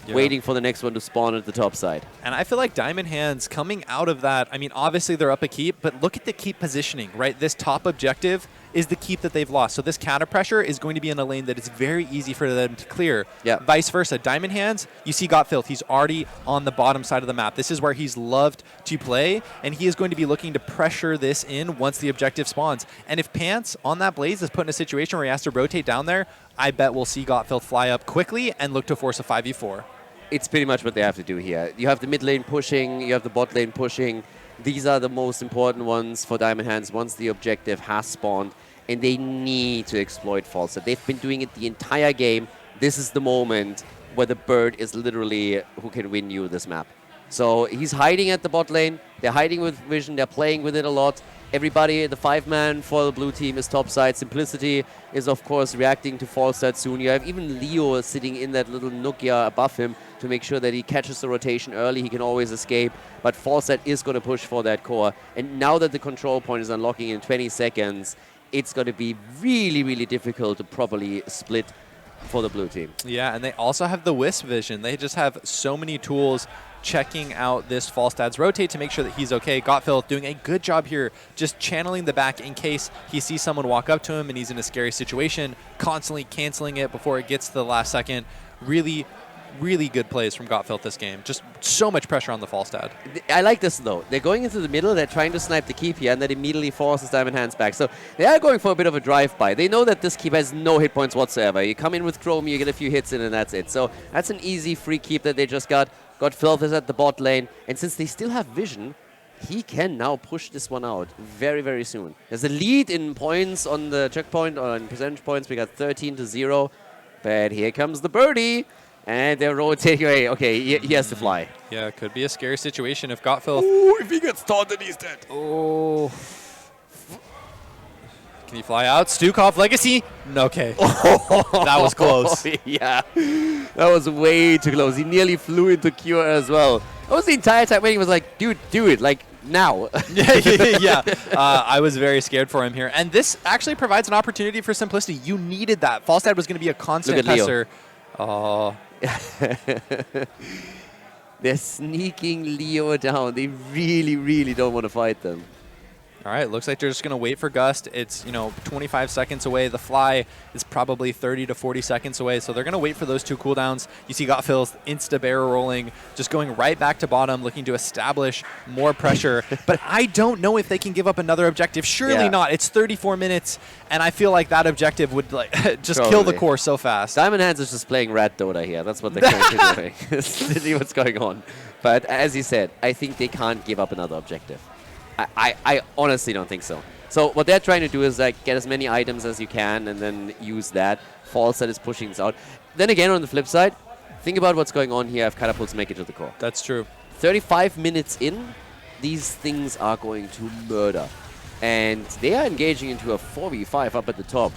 waiting for the next one to spawn at the top side. And I feel like Diamond Hands coming out of that, I mean, obviously they're up a keep, but look at the keep positioning, right? This top objective is the keep that they've lost. So this counter pressure is going to be in a lane that is very easy for them to clear. Yeah. Vice versa. Diamond Hands, you see Gottfilth, he's already on the bottom side of the map. This is where he's loved to play, and he is going to be looking to pressure this in once the objective spawns. And if Pants on that Blaze is put in a situation where he has to rotate down there, I bet we'll see Gottfilth fly up quickly and look to force a 5v4. It's pretty much what they have to do here. You have the mid lane pushing, you have the bot lane pushing. These are the most important ones for Diamond Hands once the objective has spawned, and they need to exploit Falset. They've been doing it the entire game. This is the moment where the bird is literally who can win you this map. So he's hiding at the bot lane. They're hiding with vision. They're playing with it a lot. Everybody, the 5-man for the blue team is topside. Simplicity is, of course, reacting to Falset soon. You have even Leo sitting in that little Nokia above him to make sure that he catches the rotation early. He can always escape. But Falset is going to push for that core. And now that the control point is unlocking in 20 seconds, it's going to be really, really difficult to properly split for the blue team. Yeah, and they also have the Wisp vision. They just have so many tools checking out this Falstad's rotate to make sure that he's okay. Gottfilth doing a good job here, just channeling the back in case he sees someone walk up to him and he's in a scary situation, constantly canceling it before it gets to the last second. Really, really good plays from Gottfilth this game. Just so much pressure on the Falstad. I like this, though. They're going into the middle, they're trying to snipe the keep here, and that immediately forces Diamond Hands back. So they are going for a bit of a drive-by. They know that this keep has no hit points whatsoever. You come in with Chrome, you get a few hits in, and that's it. So that's an easy free keep that they just got. Gottfilth is at the bot lane, and since they still have vision, he can now push this one out very, very soon. There's a lead in points on the checkpoint, or in percentage points. We got 13-0, but here comes the birdie. And they're rotating away. Okay, he has to fly. Yeah, it could be a scary situation if Gotfilth. Oh, if he gets taunted, he's dead. Oh. Can he fly out? Stukov Legacy? Okay. That was close. Yeah, that was way too close. He nearly flew into Kure as well. That was the entire time when he was like, dude, do it, like, now. Yeah. I was very scared for him here. And this actually provides an opportunity for Simplicity. You needed that. Falstad was going to be a constant pester. Oh. They're sneaking Leo down. They really, really don't want to fight them. All right, looks like they're just going to wait for Gust. It's, 25 seconds away. The fly is probably 30 to 40 seconds away, so they're going to wait for those 2 cooldowns. You see Gotfilth insta-barrel rolling, just going right back to bottom, looking to establish more pressure. But I don't know if they can give up another objective. Surely not. It's 34 minutes, and I feel like that objective would just kill the core so fast. Diamond Hands is just playing Rat Dota here. That's what they're currently doing. That's literally what's going on. But as you said, I think they can't give up another objective. I honestly don't think so. So what they're trying to do is like get as many items as you can and then use that. Falstad is pushing this out. Then again, on the flip side, think about what's going on here if catapults make it to the core. That's true. 35 minutes in, these things are going to murder. And they are engaging into a 4v5 up at the top.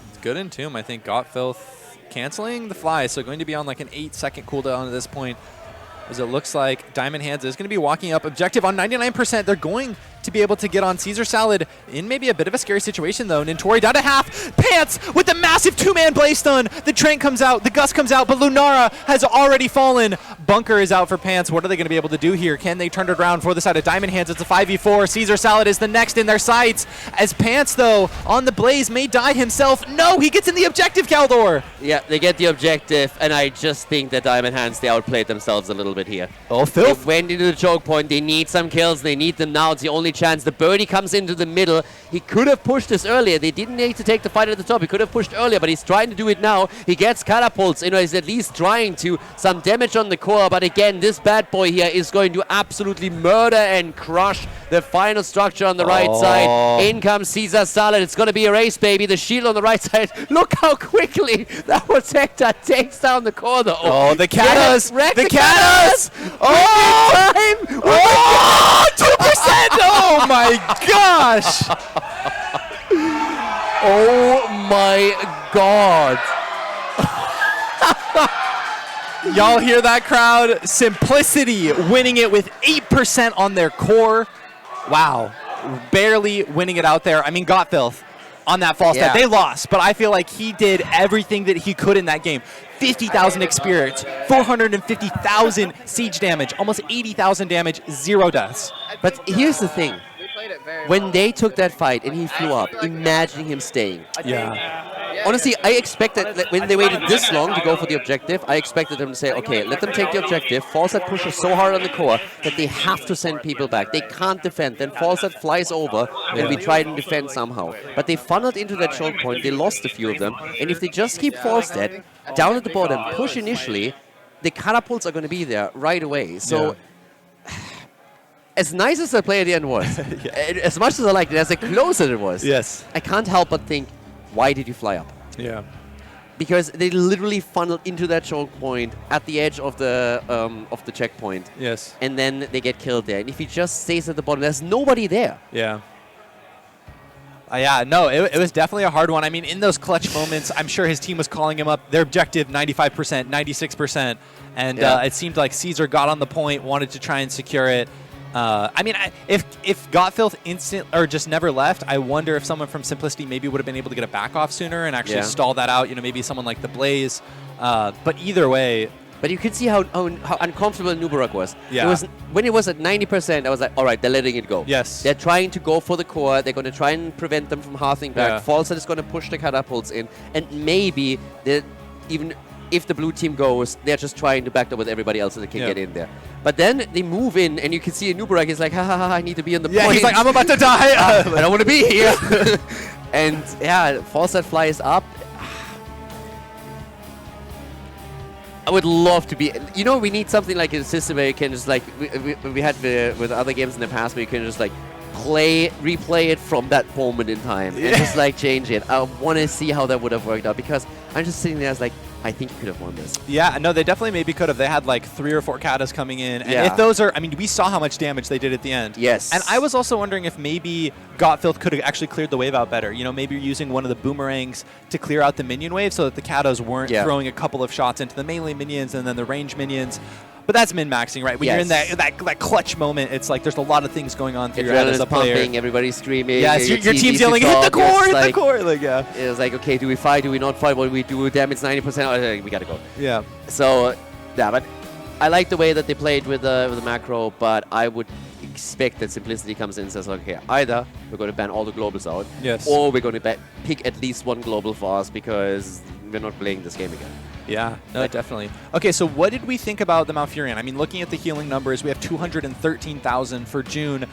It's good in Tomb. I think Gotfilth canceling the fly, so going to be on like an 8-second cooldown at this point. As it looks like Diamond Hands is going to be walking up. Objective on 99%. They're going to be able to get on Caesar Salad in maybe a bit of a scary situation, though. Nintori down to half. Pants with the massive 2-man blaze stun. The Train comes out. The Gust comes out. But Lunara has already fallen. Bunker is out for Pants. What are they going to be able to do here? Can they turn it around for the side of Diamond Hands? It's a 5v4. Caesar Salad is the next in their sights. As Pants, though, on the blaze may die himself. No, he gets in the objective, Khaldor. Yeah, they get the objective, and I just think that Diamond Hands, they outplayed themselves a little bit here. Oh, Phil. They went into the choke point. They need some kills. They need them now. It's the only chance. The birdie comes into the middle. He could have pushed this earlier. They didn't need to take the fight at the top. He could have pushed earlier, but he's trying to do it now. He gets catapults. He's at least trying to. Some damage on the core, but again, this bad boy here is going to absolutely murder and crush the final structure on the right side. In comes Caesar Salad. It's going to be a race, baby. The shield on the right side. Look how quickly that protector takes down the core, though. Oh, the Katas! The Katas! Oh! 2%! Oh my gosh! Oh my god! Y'all hear that, crowd? Simplicity winning it with 8% on their core. Wow. Barely winning it out there. I mean, Gotfilth on that false step. They lost, but I feel like he did everything that he could in that game. 50,000 experience, 450,000 siege damage, almost 80,000 damage, 0 deaths. But here's the thing. When they took that fight and he flew up, imagining him staying. Yeah. Honestly, I expected that when they waited this long to go for the objective, I expected them to say, okay, let them take the objective. Falstad pushes so hard on the core that they have to send people back. They can't defend. Then Falstad flies over and we try and defend somehow. But they funneled into that choke point. They lost a few of them. And if they just keep Falstad down at the bottom, push initially, the catapults are going to be there right away. So as nice as that play at the end was, as much as I liked it, as close as it was, I can't help but think, why did you fly up? Yeah. Because they literally funneled into that choke point at the edge of the checkpoint. Yes. And then they get killed there. And if he just stays at the bottom, there's nobody there. Yeah. Yeah, no, it was definitely a hard one. I mean, in those clutch moments, I'm sure his team was calling him up. Their objective, 95%, 96%. And it seemed like Caesar got on the point, wanted to try and secure it. I mean, if Gotfilth just never left, I wonder if someone from Simplicity maybe would have been able to get a back off sooner and actually stall that out. Maybe someone like the Blaze. But either way. But you could see how uncomfortable Nubarak was. Yeah. When it was at 90%, I was like, all right, they're letting it go. Yes. They're trying to go for the core. They're going to try and prevent them from hearthing back. Yeah. Falstad is going to push the catapults in. And maybe, even if the blue team goes, they're just trying to back up with everybody else so they can get in there. But then they move in, and you can see Nubarak is like, ha ha ha, I need to be on the point. He's like, I'm about to die. I don't want to be here. And Falstad flies up. I would love to be. We need something like a system where you can just like we had with other games in the past where you can just like replay it from that moment in time and just like change it. I want to see how that would have worked out because I'm just sitting there as like, I think you could have won this. Yeah, no, they definitely maybe could have. They had like 3 or 4 katas coming in. And Yeah. if those are, I mean, we saw how much damage they did at the end. Yes. And I was also wondering if maybe Gottfilth could have actually cleared the wave out better. You know, maybe you're using one of the boomerangs to clear out the minion wave so that the katas weren't throwing a couple of shots into the melee minions and then the range minions. But that's min-maxing, right? When you're in that clutch moment, it's like there's a lot of things going on through your head as a player. Pumping, everybody's screaming. Yes, your team's yelling, hit the core, hit the core. Like, yeah. It's like, okay, do we fight? Do we not fight? What do we do? Damage 90%. We gotta go. Yeah. So, yeah, but I like the way that they played with the macro, but I would expect that Simplicity comes in and says, okay, either we're going to ban all the globals out, or we're going to pick at least one global for us because we're not playing this game again. Yeah, no, definitely. Okay, so what did we think about the Malfurion? I mean, looking at the healing numbers, we have 213,000 for June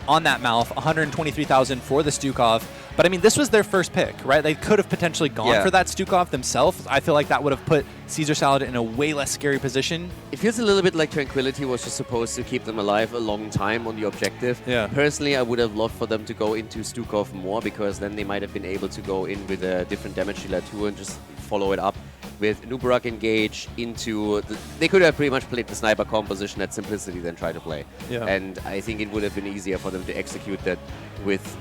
on that Malf, 123,000 for the Stukov. But I mean, this was their first pick, right? They could have potentially gone for that Stukov themselves. I feel like that would have put Caesar Salad in a way less scary position. It feels a little bit like Tranquility was just supposed to keep them alive a long time on the objective. Yeah. Personally, I would have loved for them to go into Stukov more because then they might have been able to go in with a different damage dealer too and just follow it up with Nubarak engage into they could have pretty much played the sniper composition that Simplicity then tried to play. Yeah. And I think it would have been easier for them to execute that with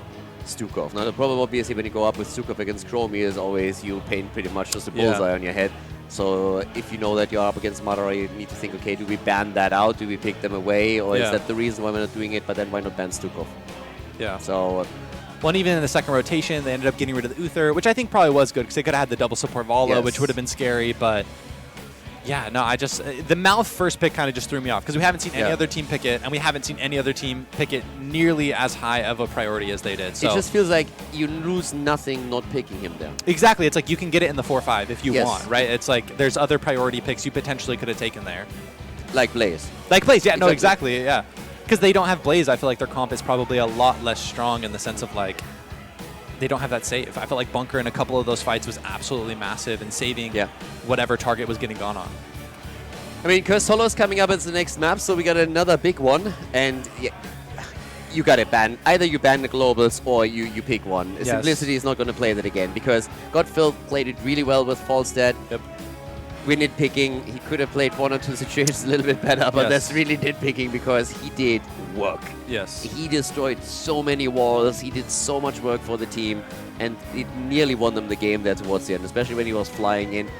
Stukov. Now the problem obviously when you go up with Stukov against Chromie is always you paint pretty much just a bullseye on your head. So if you know that you're up against Madara, you need to think, okay, do we ban that out? Do we pick them away? Or is that the reason why we're not doing it? But then why not ban Stukov? Yeah. So... Well, and even in the second rotation, they ended up getting rid of the Uther, which I think probably was good because they could have had the double support Vala, which would have been scary. But yeah, no, I just the Malf first pick kind of just threw me off because we haven't seen any other team pick it, and we haven't seen any other team pick it nearly as high of a priority as they did. So it just feels like you lose nothing not picking him there. Exactly. It's like you can get it in the 4-5 if you want, right? It's like there's other priority picks you potentially could have taken there. Like Blaze. Like Blaze, yeah, no, exactly, yeah. Because they don't have Blaze, I feel like their comp is probably a lot less strong in the sense of like they don't have that save. I felt like Bunker in a couple of those fights was absolutely massive in saving whatever target was getting gone on. I mean, Cursed Hollow is coming up as the next map, so we got another big one, and you got to ban. Either you ban the globals or you pick one. Yes. Simplicity is not going to play that again because Gottfilth played it really well with Falstad. Yep. We're nitpicking. He could have played one or two situations a little bit better, but that's really nitpicking because he did work. Yes. He destroyed so many walls. He did so much work for the team, and it nearly won them the game there towards the end, especially when he was flying in.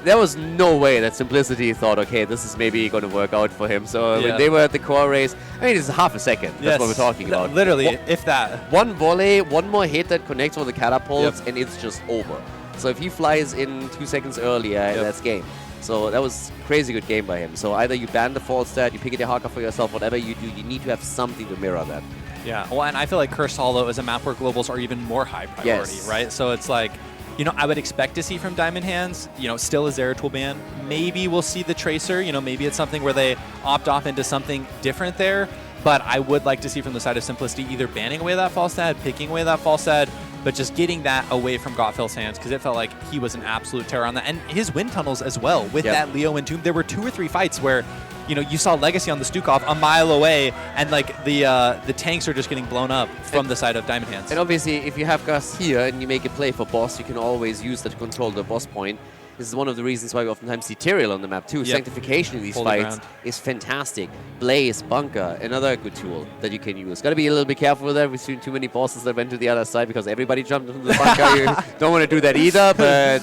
There was no way that Simplicity thought, okay, this is maybe going to work out for him. So when they were at the core race, I mean, it's half a second. That's what we're talking about. Literally, if that. One volley, one more hit that connects with the catapults, and it's just over. So if he flies in 2 seconds earlier, that's game. So that was crazy good game by him. So either you ban the false stat, you pick it a haka for yourself, whatever you do, you need to have something to mirror that. Yeah, well, and I feel like Cursed Hollow is a map where globals are even more high priority, right? So it's like, you know, I would expect to see from Diamond Hands, you know, still a Zeratul ban. Maybe we'll see the Tracer, you know, maybe it's something where they opt off into something different there. But I would like to see from the side of Simplicity either banning away that false stat, picking away that false stat, but just getting that away from Gottfilth's hands because it felt like he was an absolute terror on that. And his wind tunnels as well with that Leo Entomb. There were 2 or 3 fights where, you know, you saw Legacy on the Stukov a mile away, and like the tanks are just getting blown up from the side of Diamond Hands. And obviously, if you have Gus here and you make a play for boss, you can always use that to control the boss point. This is one of the reasons why we oftentimes see Tyrael on the map too. Sanctification in these fights is fantastic. Blaze, Bunker, another good tool that you can use. Got to be a little bit careful with that. We've seen too many bosses that went to the other side because everybody jumped into the Bunker. You don't want to do that either, but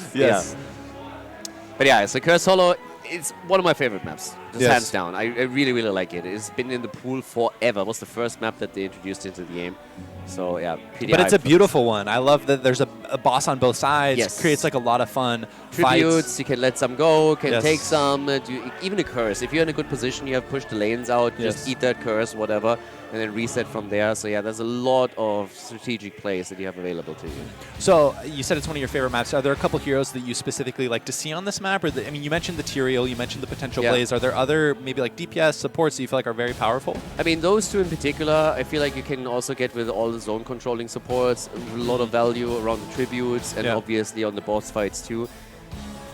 But yeah, so Cursed Hollow, it's one of my favorite maps, just hands down. I really, really like it. It's been in the pool forever. It was the first map that they introduced into the game. So yeah, but it's a beautiful one. I love that there's a boss on both sides. Yes. Creates like a lot of fun tributes. Fights. You can let some go, can take some, even a curse. If you're in a good position, you have pushed the lanes out, just eat that curse, whatever, and then reset from there. So yeah, there's a lot of strategic plays that you have available to you. So you said it's one of your favorite maps. Are there a couple heroes that you specifically like to see on this map? Or I mean, you mentioned the Tyrael, you mentioned the potential Blaze. Are there other maybe like DPS supports that you feel like are very powerful? I mean, those 2 in particular, I feel like you can also get with all the zone controlling supports, a lot of value around the tributes and obviously on the boss fights too.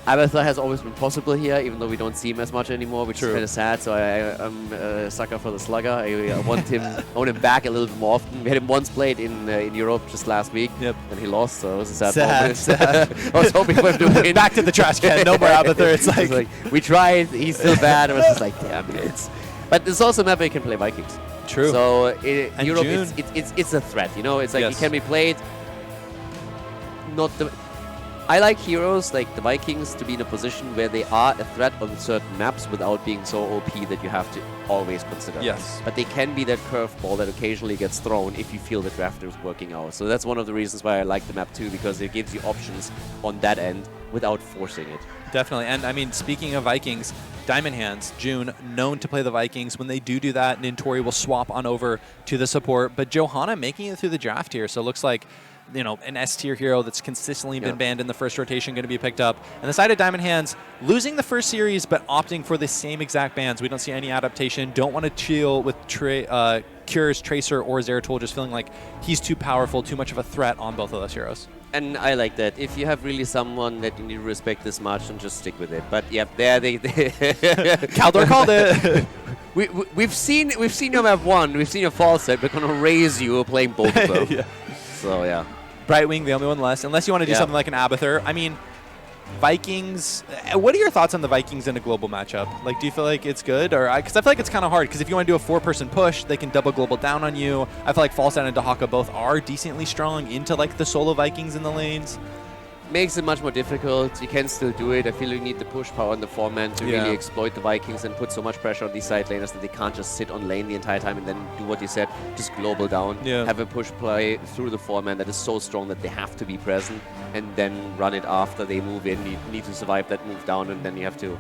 Abathur has always been possible here, even though we don't see him as much anymore, which True. is kind of sad. So I'm a sucker for the slugger. I want him back a little bit more often. We had him once played in Europe just last week, and he lost, so it was a sad moment. Sad. I was hoping for him to win. Back to the trash can. No more Abathur. It's like we tried. He's still bad. I was just like, damn it. But there's also a map where you can play Vikings. True. So Europe, June. it's a threat. You know, it's like Yes. it can be played. I like heroes like the Vikings to be in a position where they are a threat on certain maps without being so OP that you have to always consider. Yes. But they can be that curveball that occasionally gets thrown if you feel the draft is working out. So that's one of the reasons why I like the map too, because it gives you options on that end without forcing it. Definitely. And I mean, speaking of Vikings, Diamond Hands, June, known to play the Vikings. When they do that, Nintori will swap on over to the support. But Johanna making it through the draft here. So it looks like, you know, an S-tier hero that's consistently been banned in the first rotation going to be picked up. And the side of Diamond Hands, losing the first series, but opting for the same exact bans. We don't see any adaptation. Don't want to chill with Kure's Tracer or Zeratul, just feeling like he's too powerful, too much of a threat on both of those heroes. And I like that. If you have really someone that you need to respect this much, then just stick with it. But yeah, there they khaldor called it. We've seen your map one. We've seen your fall set. We're gonna raise you playing both of them. So yeah. Brightwing, the only one less. Unless you want to do something like an Abathur. I mean, Vikings. What are your thoughts on the Vikings in a global matchup? Like, do you feel like it's good, or because I feel like it's kind of hard? Because if you want to do a 4-person push, they can double global down on you. I feel like Falstad and Dahaka both are decently strong into like the solo Vikings in the lanes. Makes it much more difficult. You can still do it. I feel you need the push power in the 4-man to really exploit the Vikings and put so much pressure on these side laners that they can't just sit on lane the entire time and then do what you said, just global down. Have a push play through the 4-man that is so strong that they have to be present and then run it after they move in. You need to survive that move down and then you have to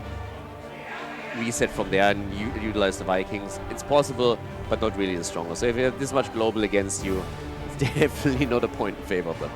reset from there and utilize the Vikings. It's possible, but not really the strongest. So if you have this much global against you, it's definitely not a point in favor of them.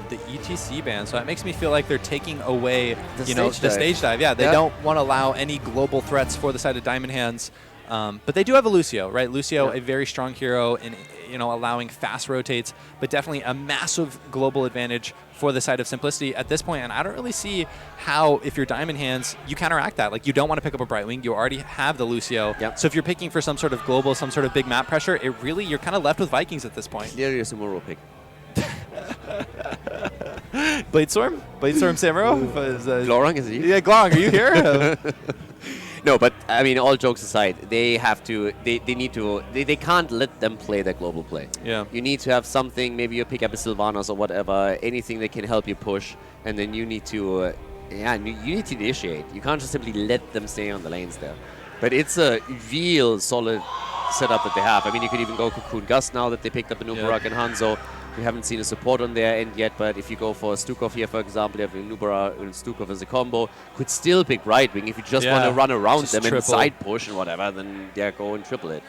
The ETC ban, so that makes me feel like they're taking away, the stage dive. Yeah, they Yeah. don't want to allow any global threats for the side of Diamond Hands. But they do have a Lucio, right? Lucio, a very strong hero in, allowing fast rotates, but definitely a massive global advantage for the side of Simplicity at this point. And I don't really see how, if you're Diamond Hands, you counteract that. Like, you don't want to pick up a Brightwing. You already have the Lucio. So if you're picking for some sort of global, some sort of big map pressure, you're kind of left with Vikings at this point. There is a Muro pick. Bladestorm? Bladestorm Samuro? Glorung, is he? Yeah, Glorung, are you here? No, but I mean, all jokes aside, they have to, they can't let them play their global play. Yeah. You need to have something, maybe you pick up a Sylvanas or whatever, anything that can help you push, and then you need to, you need to initiate. You can't just simply let them stay on the lanes there. But it's a real solid setup that they have. I mean, you could even go Cocoon Gust now that they picked up a Nubarak and Hanzo. We haven't seen a support on their end yet, but if you go for Stukov here, for example, you have Nubara and Stukov as a combo, could still pick Brightwing. If you just want to run around them and side push and whatever, then go and triple it.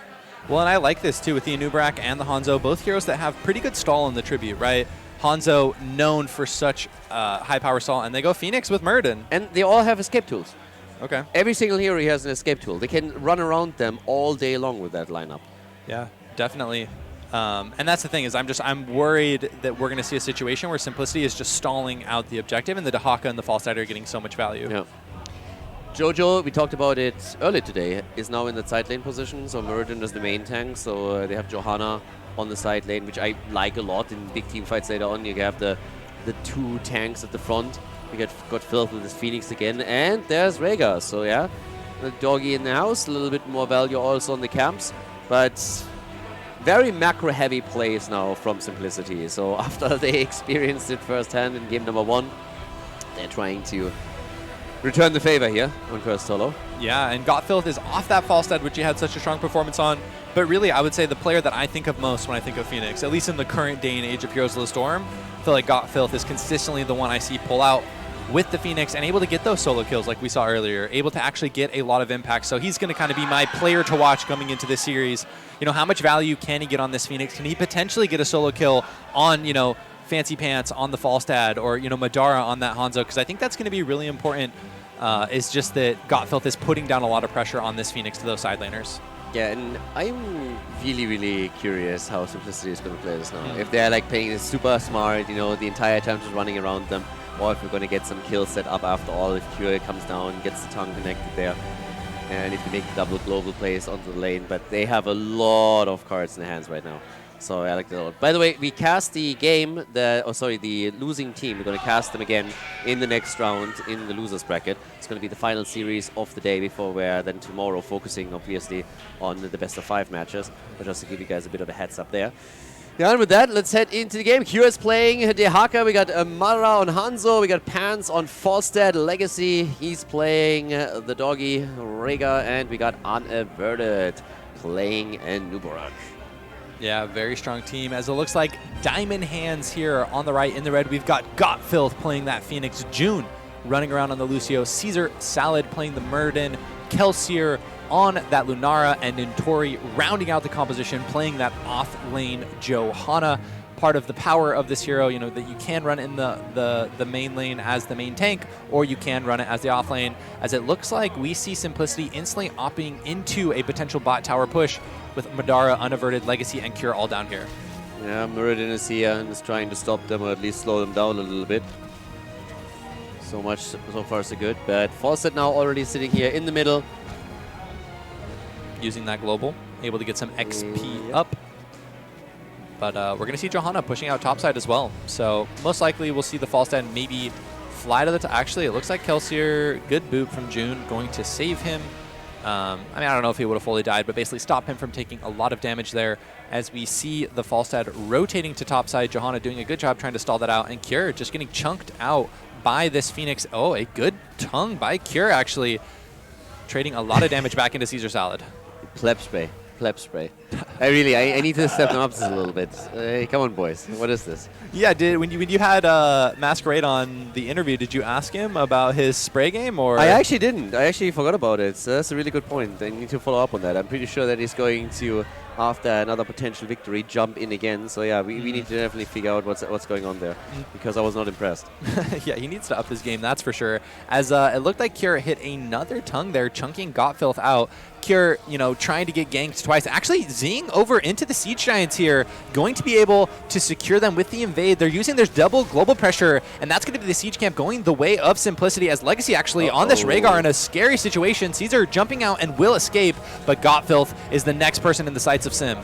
Well, and I like this too with the Anubarak and the Hanzo, both heroes that have pretty good stall in the tribute, right? Hanzo known for such high power stall, and they go Phoenix with Muradin. And they all have escape tools. Okay. Every single hero has an escape tool. They can run around them all day long with that lineup. Yeah, definitely. And that's the thing, is I'm worried that we're going to see a situation where Simplicity is just stalling out the objective, and the Dahaka and the Falstad are getting so much value. Yeah. Jojo, we talked about it earlier today, is now in the side lane position, so Muradin is the main tank, so they have Johanna on the side lane, which I like a lot in big team fights later on. You have the two tanks at the front. We got Filth with his Phoenix again, and there's Rhaegar, so yeah. The doggy in the house, a little bit more value also on the camps, but very macro-heavy plays now from Simplicity. So after they experienced it firsthand in game number 1, they're trying to return the favor here on Cursed Solo. Yeah, and Gottfilth is off that Falstad, which he had such a strong performance on. But really, I would say the player that I think of most when I think of Phoenix, at least in the current day and age of Heroes of the Storm, I feel like Gottfilth is consistently the one I see pull out with the Phoenix and able to get those solo kills like we saw earlier, able to actually get a lot of impact. So he's going to kind of be my player to watch coming into this series. How much value can he get on this Phoenix? Can he potentially get a solo kill on, Fancy Pants on the Falstad or, Madara on that Hanzo? Because I think that's going to be really important. Is just that Gottfilth is putting down a lot of pressure on this Phoenix to those side laners. Yeah, and I'm really, really curious how Simplicity is going to play this now. If they're like playing this super smart, the entire time just running around them, or if we're going to get some kills set up after all, if Kure comes down, gets the tongue connected there, and if they make double global plays onto the lane. But they have a lot of cards in their hands right now. So I like that a lot. By the way, we cast the game, the losing team. We're going to cast them again in the next round in the losers bracket. It's going to be the final series of the day before we're then tomorrow focusing, obviously, on the best of 5 matches. But just to give you guys a bit of a heads up there. Yeah, and with that, let's head into the game. Kure is playing Dehaka. We got Mara on Hanzo. We got Pants on Falstad Legacy. He's playing the doggy Rega. And we got Unaverted playing Nubarak. Yeah, very strong team. As it looks like Diamond Hands here on the right in the red. We've got Gotfilth playing that Phoenix. June running around on the Lucio. Caesar Salad playing the Murden. Kelsier on that Lunara. And Nintori rounding out the composition playing that off-lane Johanna. Part of the power of this hero, that you can run in the main lane as the main tank, or you can run it as the off lane. As it looks like we see Simplicity instantly opting into a potential bot tower push with Madara, Unaverted, Legacy, and Kure all down here. Yeah, Muradin is here and is trying to stop them, or at least slow them down a little bit. So far so good. But Fawcett now already sitting here in the middle. Using that global, able to get some XP up. But we're going to see Johanna pushing out topside as well. So most likely we'll see the Falstad maybe fly to the top. Actually, it looks like Kelsier, good boot from June, going to save him. I don't know if he would have fully died, but basically stop him from taking a lot of damage there. As we see the Falstad rotating to topside, Johanna doing a good job trying to stall that out, and Kure just getting chunked out by this Phoenix. Oh, a good tongue by Kure, actually. Trading a lot of damage back into Caesar Salad. Pleb spray. I need to step them up just a little bit. Hey, come on, boys. What is this? Yeah, when you had Mascarade on the interview, did you ask him about his spray game? Or I actually didn't. I actually forgot about it. So that's a really good point. I need to follow up on that. I'm pretty sure that he's going to, after another potential victory, jump in again. So yeah, we need to definitely figure out what's going on there, because I was not impressed. Yeah, he needs to up his game, that's for sure. As it looked like Kure hit another tongue there, chunking Gotfilth out. Kure, trying to get ganked twice. Actually, Zing over into the Siege Giants here, going to be able to secure them with the invade. They're using their double global pressure, and that's going to be the Siege Camp going the way of Simplicity, as Legacy actually on this Rhaegar in a scary situation. Caesar jumping out and will escape, but Gotfilth is the next person in the sights of Sim.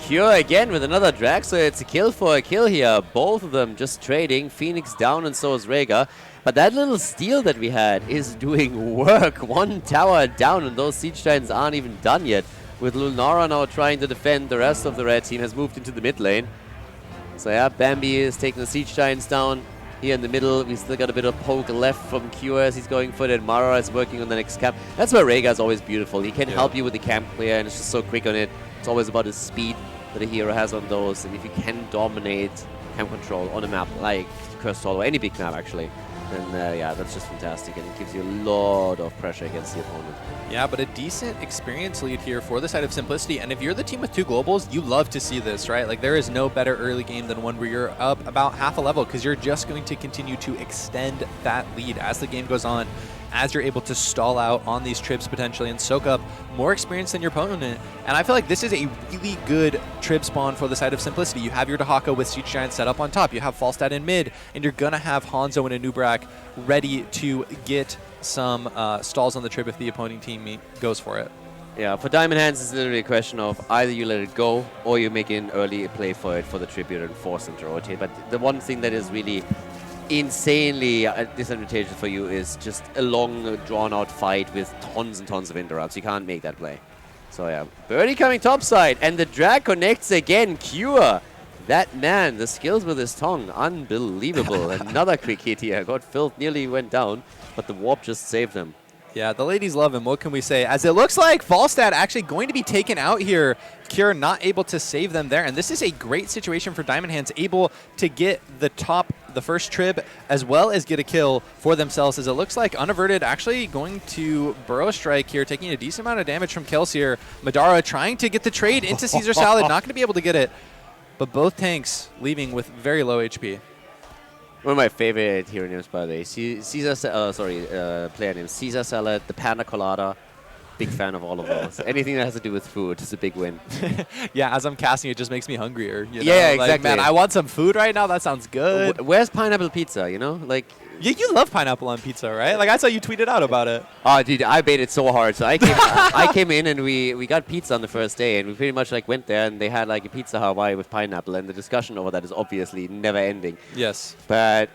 Kure again with another drag, so it's a kill for a kill here. Both of them just trading. Phoenix down, and so is Rhaegar. But that little steal that we had is doing work. One tower down, and those Siege Giants aren't even done yet. With Lunara now trying to defend, the rest of the red team has moved into the mid lane. So yeah, Bambi is taking the Siege Giants down. Here in the middle, we still got a bit of poke left from Kure as he's going for it. Mara is working on the next camp. That's where Rhaegar is always beautiful. He can help you with the camp clear, and it's just so quick on it. It's always about his speed that a hero has on those. And if you can dominate camp control on a map like Cursed Hall, or any big map actually, then yeah, that's just fantastic, and it gives you a lot of pressure against the opponent. Yeah, but a decent experience lead here for the side of Simplicity, and if you're the team with 2 globals, you love to see this, right? Like, there is no better early game than one where you're up about half a level, because you're just going to continue to extend that lead as the game goes on, as you're able to stall out on these trips potentially and soak up more experience than your opponent. And I feel like this is a really good trip spawn for the side of Simplicity. You have your Dehaka with Siege Giant set up on top. You have Falstad in mid, and you're going to have Hanzo and Anubrak ready to get some stalls on the trip if the opposing team goes for it. Yeah, for Diamond Hands, it's literally a question of either you let it go or you make an early play for it for the tribute and force them to rotate. But the one thing that is really insanely disadvantageous for you is just a long, drawn-out fight with tons and tons of interrupts. You can't make that play. So yeah, Birdie coming topside, and the drag connects again. Kure, that man, the skills with his tongue, unbelievable. Another quick hit here. Gotfilth nearly went down, but the warp just saved him. Yeah, the ladies love him. What can we say? As it looks like Falstad actually going to be taken out here. Kure not able to save them there. And this is a great situation for Diamond Hands, able to get the first trib, as well as get a kill for themselves, as it looks like Unaverted actually going to burrow strike here, taking a decent amount of damage from Kelsier. Madara trying to get the trade into Caesar Salad, not going to be able to get it. But both tanks leaving with very low HP. One of my favorite hero names, by the way. Player names Caesar Salad, the Panda Colada, big fan of all of those. Anything that has to do with food is a big win. Yeah, as I'm casting, it just makes me hungrier. You know? Yeah, Like, exactly. man, I want some food right now. That sounds good. Where's pineapple pizza, you know? Like, You love pineapple on pizza, right? Like, I saw you tweeted out about it. oh, dude, I baited so hard. So I came, I came in and we got pizza on the first day, and we pretty much like went there and they had like a pizza Hawaii with pineapple, and the discussion over that is obviously never ending. Yes. But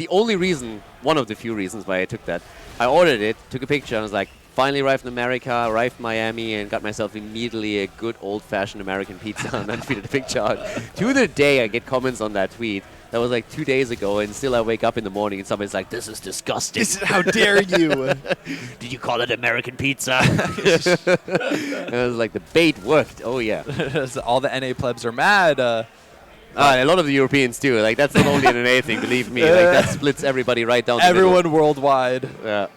the only reason, one of the few reasons why I took that, I ordered it, took a picture, and was like, finally arrived in America, arrived in Miami, and got myself immediately a good old-fashioned American pizza, and then tweeted a picture out. To the day, I get comments on that tweet. That was like 2 days ago, and still I wake up in the morning and somebody's like, this is disgusting. How dare you? Did you call it American pizza? And I was like, the bait worked. Oh, yeah. All the NA plebs are mad. A lot of the Europeans, too. Like, that's not only an NA thing, believe me. Like, that splits everybody right down the middle. Everyone worldwide. Yeah.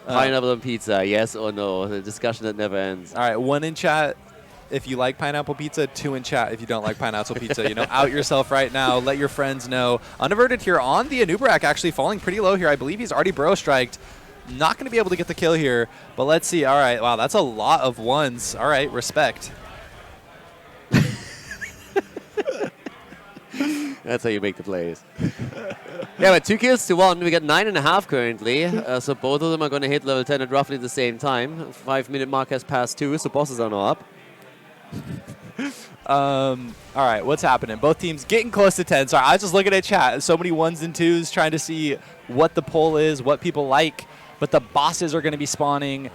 Pineapple and pizza, yes or no? The discussion that never ends. All right, 1 in chat if you like pineapple pizza, 2 in chat if you don't like pineapple pizza. You know, out yourself right now. Let your friends know. Unaverted here on the Anubarak, actually falling pretty low here. I believe he's already bro-striked. Not going to be able to get the kill here, but let's see. All right, wow, that's a lot of ones. All right, respect. That's how you make the plays. Yeah, but 2 kills to 1. We got 9.5 currently. So both of them are going to hit level 10 at roughly the same time. 5-minute mark has passed 2, so bosses are now up. All right, what's happening? Both teams getting close to 10. Sorry, I was just looking at chat. So many 1s and 2s trying to see what the poll is, what people like. But the bosses are going to be spawning.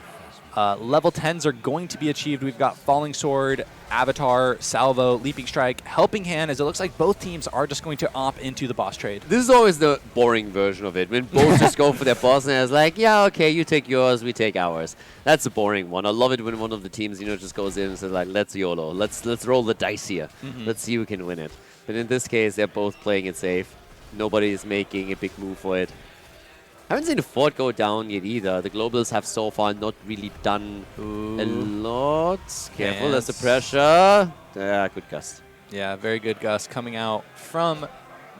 Level 10s are going to be achieved. We've got Falling Sword, Avatar, Salvo, Leaping Strike, Helping Hand, as it looks like both teams are just going to opt into the boss trade. This is always the boring version of it, when both just go for their boss and it's like, yeah, okay, you take yours, we take ours. That's a boring one. I love it when one of the teams, you know, just goes in and says like, let's YOLO, let's roll the dice here. Let's see who can win it. But in this case, they're both playing it safe. Nobody is making a big move for it. I haven't seen the fort go down yet either. The globals have so far not really done a lot. Careful, there's the pressure. Yeah, good gust. Yeah, very good gust coming out from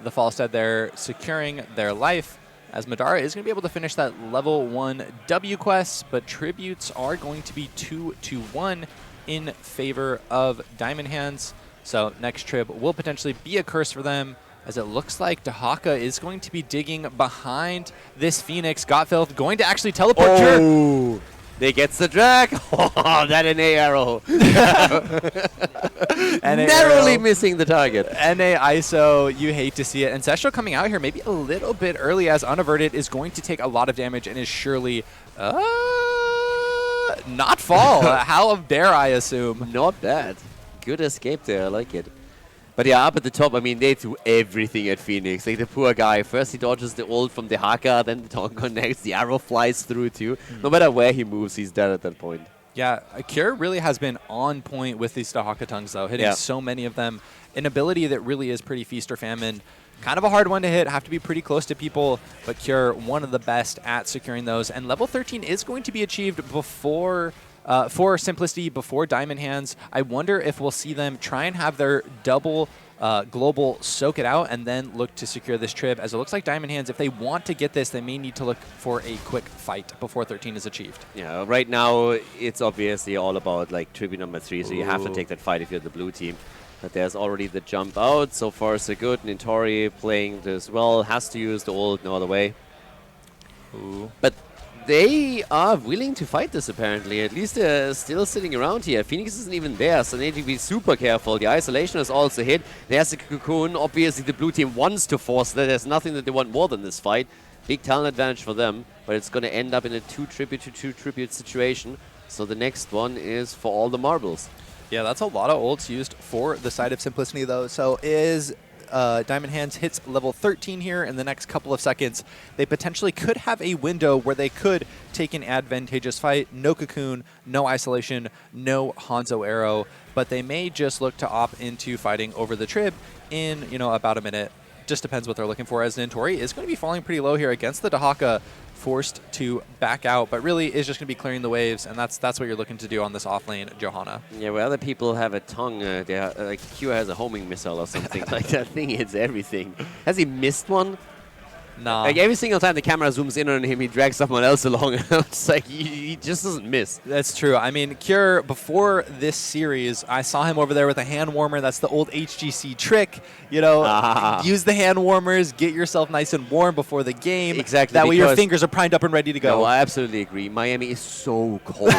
the Falstad there, securing their life, as Madara is going to be able to finish that level 1 W quest, but tributes are going to be 2-1 in favor of Diamond Hands. So next trib will potentially be a curse for them, as it looks like Dahaka is going to be digging behind this Phoenix. Gottfeld going to actually teleport. Oh, they gets the drag. Oh, that NA arrow. Narrowly missing the target. NA ISO, you hate to see it. Ancestral coming out here maybe a little bit early, as Unaverted is going to take a lot of damage and is surely not fall. How dare I assume? Not bad. Good escape there. I like it. But yeah, up at the top, I mean, they threw everything at Phoenix. Like, the poor guy. First, he dodges the ult from the Haka, then the tongue connects. The arrow flies through, too. No matter where he moves, he's dead at that point. Yeah, Kure really has been on point with these Dahaka tongues, though, hitting so many of them. An ability that really is pretty feast or famine. Kind of a hard one to hit, have to be pretty close to people, but Kure, one of the best at securing those. And level 13 is going to be achieved before... for Simplicity, before Diamond Hands. I wonder if we'll see them try and have their double global soak it out and then look to secure this trib, as it looks like Diamond Hands, if they want to get this, they may need to look for a quick fight before 13 is achieved. Yeah, right now it's obviously all about like tribute number 3, so you have to take that fight if you're the blue team. But there's already the jump out. So far so good. Nintori playing this well, has to use the ult, no other way. But they are willing to fight this, apparently. At least they're still sitting around here. Phoenix isn't even there, so they need to be super careful. The isolation is also hit. There's a cocoon. Obviously, the blue team wants to force that. There's nothing that they want more than this fight. Big talent advantage for them, but it's going to end up in a 2 tribute to 2 tribute situation. So the next one is for all the marbles. Yeah, that's a lot of ults used for the side of Simplicity, though. So is Diamond Hands hits level 13 here in the next couple of seconds. They potentially could have a window where they could take an advantageous fight. No cocoon, no isolation, no Hanzo arrow, but they may just look to opt into fighting over the trib in, you know, about a minute. Just depends what they're looking for, as Nintori is going to be falling pretty low here against the Dahaka, forced to back out, but really is just going to be clearing the waves, and that's what you're looking to do on this off lane, Johanna. Yeah, where other people have a tongue, like Kure has a homing missile or something like that thing hits everything. Has he missed one? Nah. Like every single time the camera zooms in on him, he drags someone else along. It's like he just doesn't miss. That's true. I mean, Kure, before this series, I saw him over there with a hand warmer. That's the old HGC trick. You know, use the hand warmers, get yourself nice and warm before the game. Exactly. That way your fingers are primed up and ready to go. No, I absolutely agree. Miami is so cold.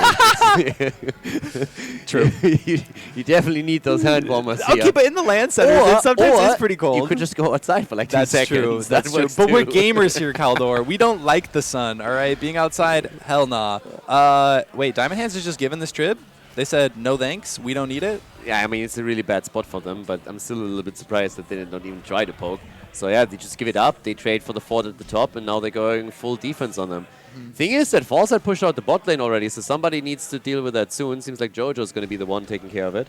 True. You definitely need those hand warmers I'll here. keep it in the LAN center. It sometimes is pretty cold. You could just go outside for like 2 seconds. True. That's true. But we're gamers here, Khaldor. We don't like the sun, all right? Being outside, hell nah. Wait, Diamond Hands is just given this trib? They said, no thanks, we don't need it? Yeah, I mean, it's a really bad spot for them, but I'm still a little bit surprised that they did not even try to poke. So yeah, they just give it up. They trade for the fort at the top, and now they're going full defense on them. Thing is that Foresight pushed out the bot lane already, so somebody needs to deal with that soon. Seems like Jojo's going to be the one taking care of it.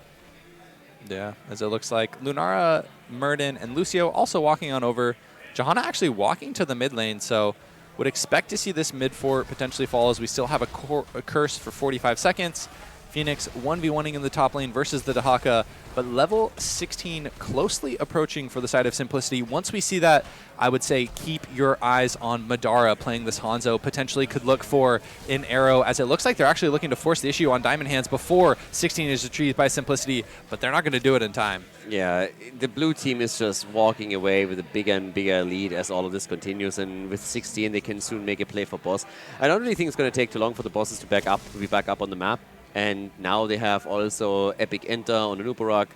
Yeah, as it looks like Lunara, Murden, and Lucio also walking on over. Johanna actually walking to the mid lane, so would expect to see this mid fort potentially fall as we still have a curse for 45 seconds. Phoenix 1v1ing in the top lane versus the Dahaka, but level 16 closely approaching for the side of Simplicity. Once we see that, I would say keep your eyes on Madara playing this Hanzo. Potentially could look for an arrow, as it looks like they're actually looking to force the issue on Diamond Hands before 16 is retrieved by Simplicity, but they're not going to do it in time. Yeah, the blue team is just walking away with a bigger and bigger lead as all of this continues, and with 16 they can soon make a play for boss. I don't really think it's going to take too long for the bosses to be back up on the map. And now they have also Epic Enter on an Uparok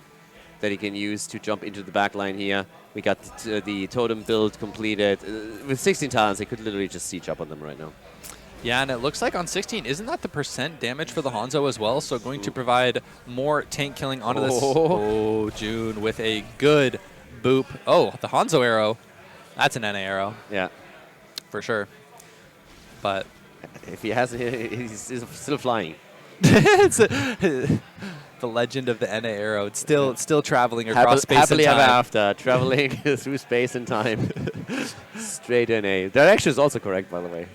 that he can use to jump into the backline here. We got the totem build completed. With 16 talents, they could literally just siege up on them right now. Yeah, and it looks like on 16, isn't that the percent damage for the Hanzo as well? So going to provide more tank killing onto this. Oh, June with a good boop. Oh, the Hanzo arrow. That's an NA arrow. Yeah. For sure. But if he has it, he's still flying. It's the legend of the NA arrow. It's still traveling across space and time. Happily ever after, traveling through space and time. Straight NA. Direction is also correct, by the way.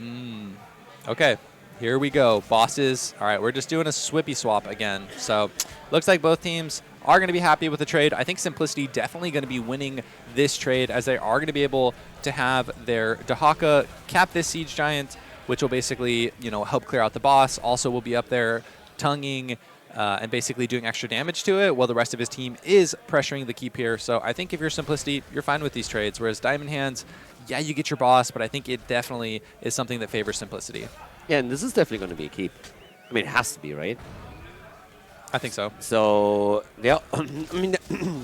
Okay, here we go. Bosses. All right, we're just doing a swippy swap again. So looks like both teams are going to be happy with the trade. I think Simplicity definitely going to be winning this trade, as they are going to be able to have their Dahaka cap this Siege Giant, which will basically, you know, help clear out the boss. Also will be up there tonguing and basically doing extra damage to it, while the rest of his team is pressuring the keep here. So I think if you're Simplicity, you're fine with these trades. Whereas Diamond Hands, yeah, you get your boss, but I think it definitely is something that favors Simplicity. Yeah, and this is definitely going to be a keep. I mean, it has to be, right? I think so. So they're, I mean,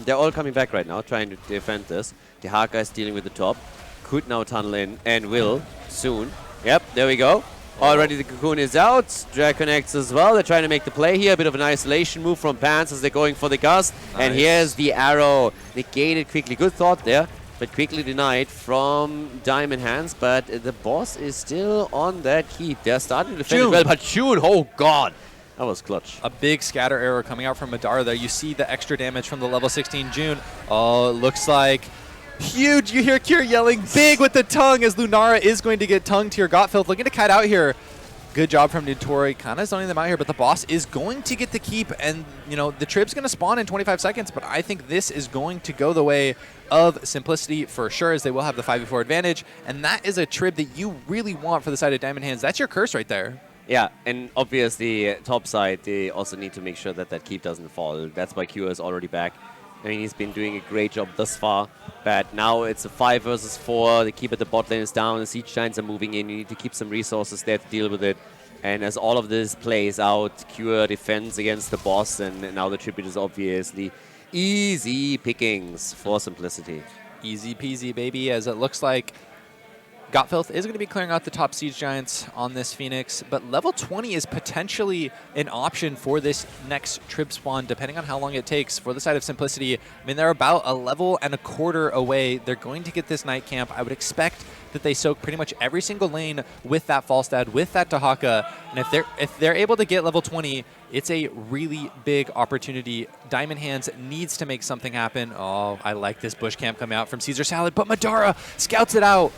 they're all coming back right now, trying to defend this. The Dahaka is dealing with the top. Could now tunnel in, and will soon. Yep, there we go. Already the Cocoon is out. Drag connects as well. They're trying to make the play here. A bit of an isolation move from Pants as they're going for the gust. Nice. And here's the arrow. Negated quickly. Good thought there, but quickly denied from Diamond Hands. But the boss is still on that keep. They're starting to defend it well, but June, oh god. That was clutch. A big scatter arrow coming out from Madara there. You see the extra damage from the level 16 June. Oh, it looks like huge. You hear Kure yelling big with the tongue as Lunara is going to get tongued here. Gottfeld looking to kite out here. Good job from Notori, kind of zoning them out here, but the boss is going to get the keep, and you know the trip's going to spawn in 25 seconds, but I think this is going to go the way of Simplicity for sure, as they will have the 5v4 advantage, and that is a trip that you really want for the side of Diamond Hands. That's your curse right there. Yeah, and obviously top side, they also need to make sure that that keep doesn't fall. That's why Kure is already back. I mean, he's been doing a great job thus far, but now it's a 5 versus 4. The keep at the bot lane is down. The Siege Giants are moving in. You need to keep some resources there to deal with it. And as all of this plays out, Kure defends against the boss, and now the tribute is obviously easy pickings for Simplicity. Easy peasy, baby, as it looks like Gottfilth is going to be clearing out the top Siege Giants on this Phoenix, but level 20 is potentially an option for this next trip spawn, depending on how long it takes for the side of Simplicity. I mean, they're about a level and a quarter away. They're going to get this night camp. I would expect that they soak pretty much every single lane with that Falstad, with that Dahaka, and if they're able to get level 20, it's a really big opportunity. Diamond Hands needs to make something happen. Oh, I like this bush camp coming out from Caesar Salad, but Madara scouts it out.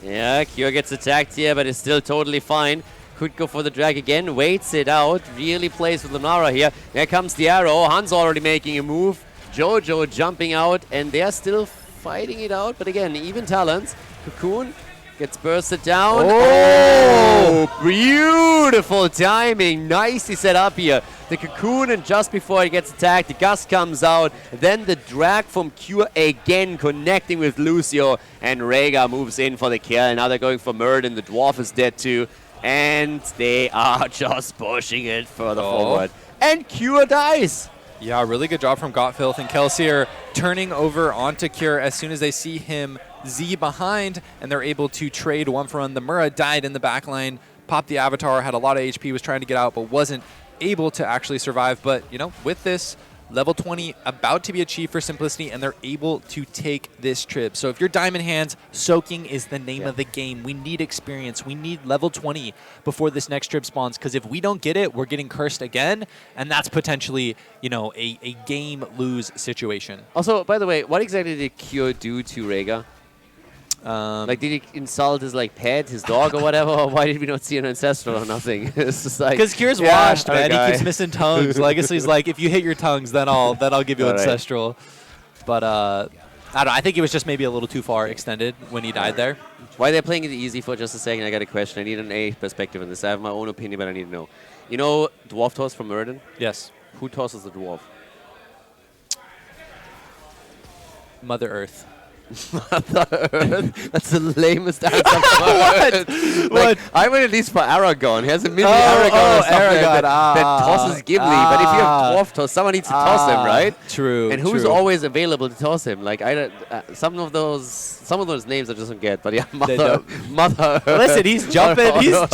Yeah, Kure gets attacked here, but is still totally fine. Could go for the drag again, waits it out, really plays with Lunara here. There comes the arrow. Hans already making a move. Jojo jumping out, and they're still fighting it out. But again, even talents. Cocoon Gets bursted down. Oh! Beautiful timing. Nicely set up here. The cocoon, and just before he gets attacked, the gust comes out. Then the drag from Kure again connecting with Lucio. And Rhaegar moves in for the kill. Now they're going for Murden. The dwarf is dead too. And they are just pushing it further forward. And Kure dies. Yeah, really good job from Gottfilth and Kelsier turning over onto Kure as soon as they see him Z behind, and they're able to trade one for one. The Murra died in the backline, popped the Avatar, had a lot of HP, was trying to get out, but wasn't able to actually survive. But, you know, with this, level 20 about to be achieved for Simplicity, and they're able to take this trip. So if you're Diamond Hands, soaking is the name of the game. We need experience. We need level 20 before this next trip spawns, because if we don't get it, we're getting cursed again, and that's potentially, you know, a game lose situation. Also, by the way, what exactly did Kure do to Rhaegar? Like, did he insult his pet, his dog, or whatever? Or why did we not see an ancestral or nothing? It's just like, because Kure's washed, man. He keeps missing tongues. Legacy's like, if you hit your tongues, then I'll give you ancestral. But I don't know. I think he was just maybe a little too far extended when he died there. Why they're playing it easy for just a second? I got a question. I need an A perspective on this. I have my own opinion, but I need to know. You know, dwarf toss from Murden? Yes. Who tosses the dwarf? Mother Earth. Mother Earth? That's the lamest answer I've ever heard. Like, I went at least for Aragorn. He has a mini Aragorn or something that tosses Gimli. But if you have dwarf toss, someone needs to toss him, right? True. And who's always available to toss him? Like, some of those names I just don't get. But yeah, Mother Earth. Listen, he's jumping. You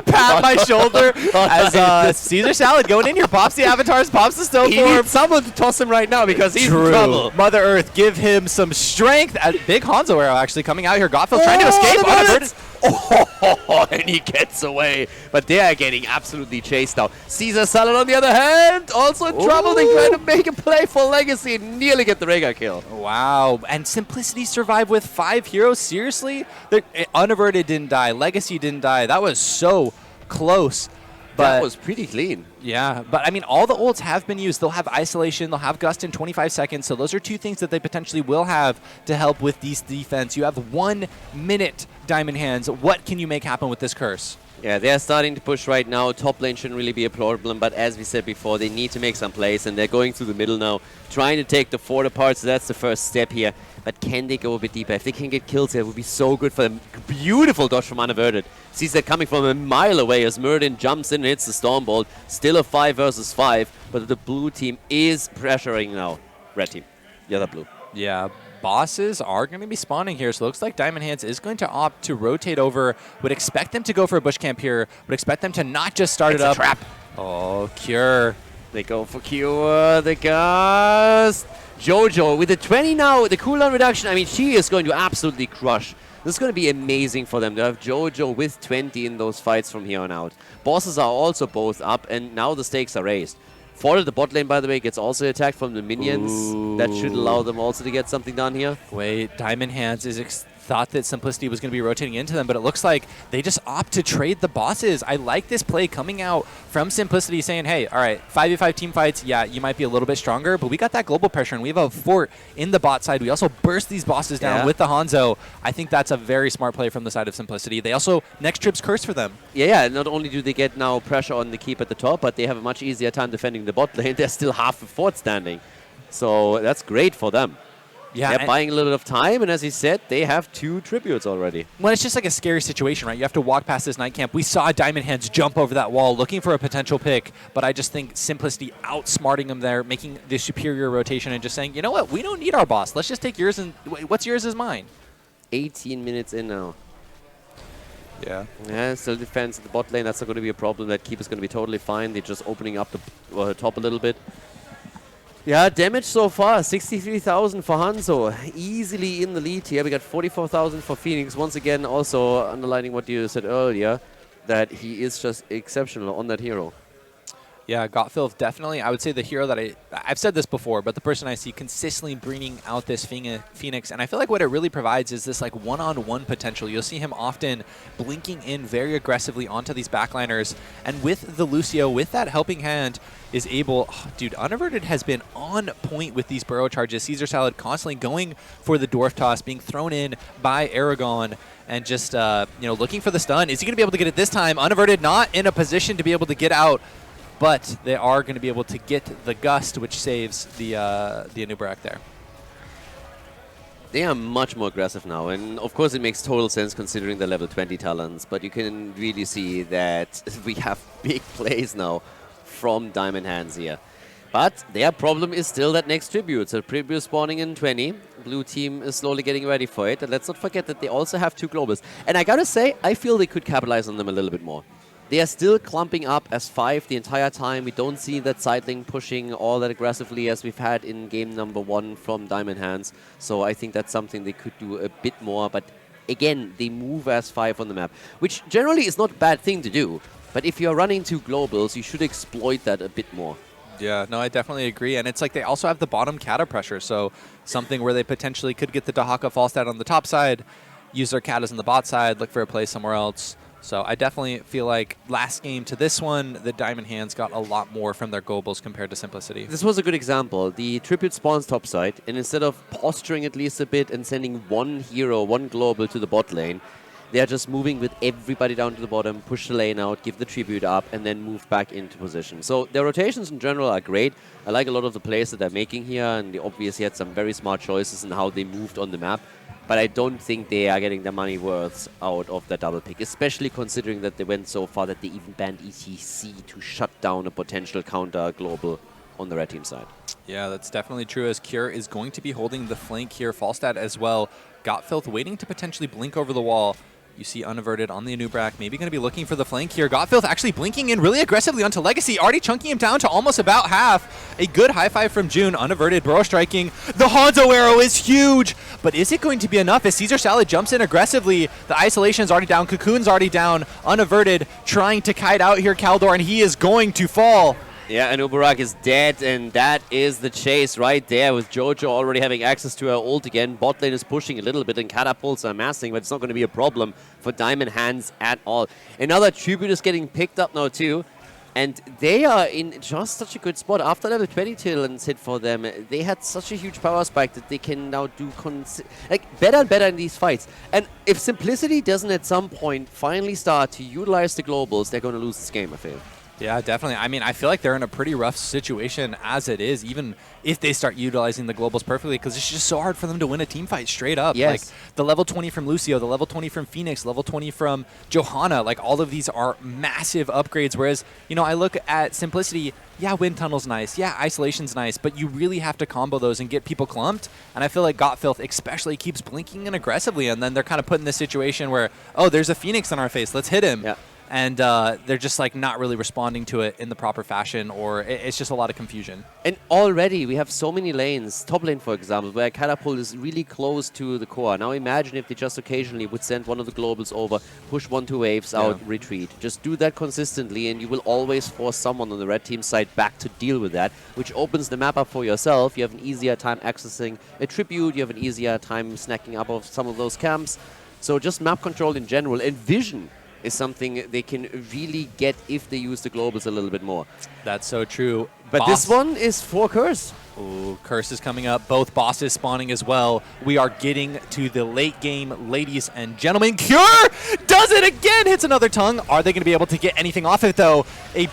pat my shoulder as Caesar Salad going in here. Pops the avatars, pops the stone He needs someone to toss him right now because he's in trouble. Mother Earth, give him some strength. Big Hanzo arrow actually coming out here. Gottfried trying to escape. And he gets away. But they are getting absolutely chased now. Caesar Salad, on the other hand, also in trouble. They try to make a play for Legacy and nearly get the Rhaegar kill. Wow. And Simplicity survived with 5 heroes? Seriously? Unaverted didn't die. Legacy didn't die. That was so close. But that was pretty clean. Yeah, but I mean, all the ults have been used. They'll have Isolation, they'll have Gust in 25 seconds, so those are 2 things that they potentially will have to help with these defense. You have 1 minute, Diamond Hands. What can you make happen with this curse? Yeah, they're starting to push right now. Top lane shouldn't really be a problem, but as we said before, they need to make some plays, and they're going through the middle now, trying to take the fort apart, so that's the first step here. But can they go a bit deeper? If they can get kills here, it would be so good for them. Beautiful dodge from Unaverted. Sees that coming from a mile away as Murden jumps in and hits the Storm Bolt. Still a 5 versus 5, but the blue team is pressuring now. Red team. The other blue. Yeah, bosses are going to be spawning here, so it looks like Diamond Hands is going to opt to rotate over. Would expect them to go for a bush camp here. Would expect them to not just start it up. It's a trap. Oh, Kure. They go for Kure. The Gust. Jojo with the 20 now, the cooldown reduction. I mean, she is going to absolutely crush. This is going to be amazing for them to have Jojo with 20 in those fights from here on out. Bosses are also both up, and now the stakes are raised. Ford at the bot lane, by the way, gets also attacked from the minions. Ooh. That should allow them also to get something done here. Wait, Diamond Hands is thought that Simplicity was going to be rotating into them, but it looks like they just opt to trade the bosses. I like this play coming out from Simplicity saying, hey, all right, 5v5 team fights, yeah, you might be a little bit stronger, but we got that global pressure, and we have a fort in the bot side. We also burst these bosses down with the Hanzo. I think that's a very smart play from the side of Simplicity. They also, next trip's curse for them. Yeah, not only do they get now pressure on the keep at the top, but they have a much easier time defending the bot lane. There's still half a fort standing. So that's great for them. Yeah, they're buying a little bit of time, and as he said, they have 2 tributes already. Well, it's just like a scary situation, right? You have to walk past this night camp. We saw Diamond Hands jump over that wall looking for a potential pick, but I just think Simplicity outsmarting them there, making the superior rotation and just saying, you know what, we don't need our boss. Let's just take yours, and what's yours is mine. 18 minutes in now. Yeah, still defense at the bot lane. That's not going to be a problem. That keep is going to be totally fine. They're just opening up the top a little bit. Yeah, damage so far, 63,000 for Hanzo. Easily in the lead here. We got 44,000 for Phoenix. Once again, also underlining what you said earlier, that he is just exceptional on that hero. Yeah, Gottfilth definitely, I would say the hero that I've said this before, but the person I see consistently bringing out this Phoenix, and I feel like what it really provides is this like one-on-one potential. You'll see him often blinking in very aggressively onto these backliners, and with the Lucio, with that helping hand, is able, dude, Unaverted has been on point with these burrow charges. Caesar Salad constantly going for the Dwarf Toss, being thrown in by Aragon, and just, looking for the stun. Is he going to be able to get it this time? Unaverted not in a position to be able to get out, but they are going to be able to get the Gust, which saves the Anubarak there. They are much more aggressive now, and of course it makes total sense considering the level 20 talents, but you can really see that we have big plays now from Diamond Hands here. But their problem is still that next tribute. So tribute spawning in 20. Blue team is slowly getting ready for it. And let's not forget that they also have 2 globals. And I gotta say, I feel they could capitalize on them a little bit more. They are still clumping up as 5 the entire time. We don't see that side lane pushing all that aggressively as we've had in game number 1 from Diamond Hands. So I think that's something they could do a bit more. But again, they move as 5 on the map, which generally is not a bad thing to do. But if you're running 2 globals, you should exploit that a bit more. Yeah, no, I definitely agree. And it's like they also have the bottom kata pressure. So something where they potentially could get the Dahaka Falstad on the top side, use their katas on the bot side, look for a play somewhere else. So I definitely feel like last game to this one, the Diamond Hands got a lot more from their globals compared to Simplicity. This was a good example. The tribute spawns topside, and instead of posturing at least a bit and sending one hero, one global to the bot lane, they are just moving with everybody down to the bottom, push the lane out, give the tribute up, and then move back into position. So their rotations in general are great. I like a lot of the plays that they're making here, and they obviously had some very smart choices in how they moved on the map. But I don't think they are getting their money worth out of that double pick, especially considering that they went so far that they even banned ETC to shut down a potential counter global on the red team side. Yeah, that's definitely true, as Kure is going to be holding the flank here. Falstad as well. Gottfilth waiting to potentially blink over the wall. You see Unaverted on the Anubrak, maybe going to be looking for the flank here. Gottfilth actually blinking in really aggressively onto Legacy, already chunking him down to almost about half. A good high five from June. Unaverted burrow striking. The Hanzo arrow is huge, but is it going to be enough as Caesar Salad jumps in aggressively? The isolation is already down. Cocoon's already down. Unaverted trying to kite out here khaldor, and he is going to fall. Yeah, and Ubarak is dead, and that is the chase right there with Jojo already having access to her ult again. Bot lane is pushing a little bit, and catapults are massing, but it's not going to be a problem for Diamond Hands at all. Another tribute is getting picked up now too, and they are in just such a good spot. After level 20 talents hit for them, they had such a huge power spike that they can now do better and better in these fights. And if Simplicity doesn't at some point finally start to utilize the globals, they're going to lose this game, I feel. Yeah, definitely. I mean, I feel like they're in a pretty rough situation as it is, even if they start utilizing the globals perfectly, because it's just so hard for them to win a team fight straight up. Yes. Like the level 20 from Lucio, the level 20 from Phoenix, level 20 from Johanna, like all of these are massive upgrades. Whereas, you know, I look at Simplicity, yeah, Wind Tunnel's nice, yeah, Isolation's nice, but you really have to combo those and get people clumped. And I feel like Gottfilth especially keeps blinking in aggressively, and then they're kind of put in this situation where, oh, there's a Phoenix in our face, let's hit him. Yeah. And they're just like not really responding to it in the proper fashion, or it's just a lot of confusion. And already we have so many lanes, top lane for example, where Catapult is really close to the core. Now imagine if they just occasionally would send one of the globals over, push 1-2 waves out, retreat. Just do that consistently and you will always force someone on the red team side back to deal with that, which opens the map up for yourself. You have an easier time accessing a tribute, you have an easier time snacking up of some of those camps. So just map control in general, and vision is something they can really get if they use the globals a little bit more. That's so true. But this one is for Curse. Ooh, Curse is coming up. Both bosses spawning as well. We are getting to the late game, ladies and gentlemen. Kure does it again! Hits another tongue. Are they going to be able to get anything off it, though? A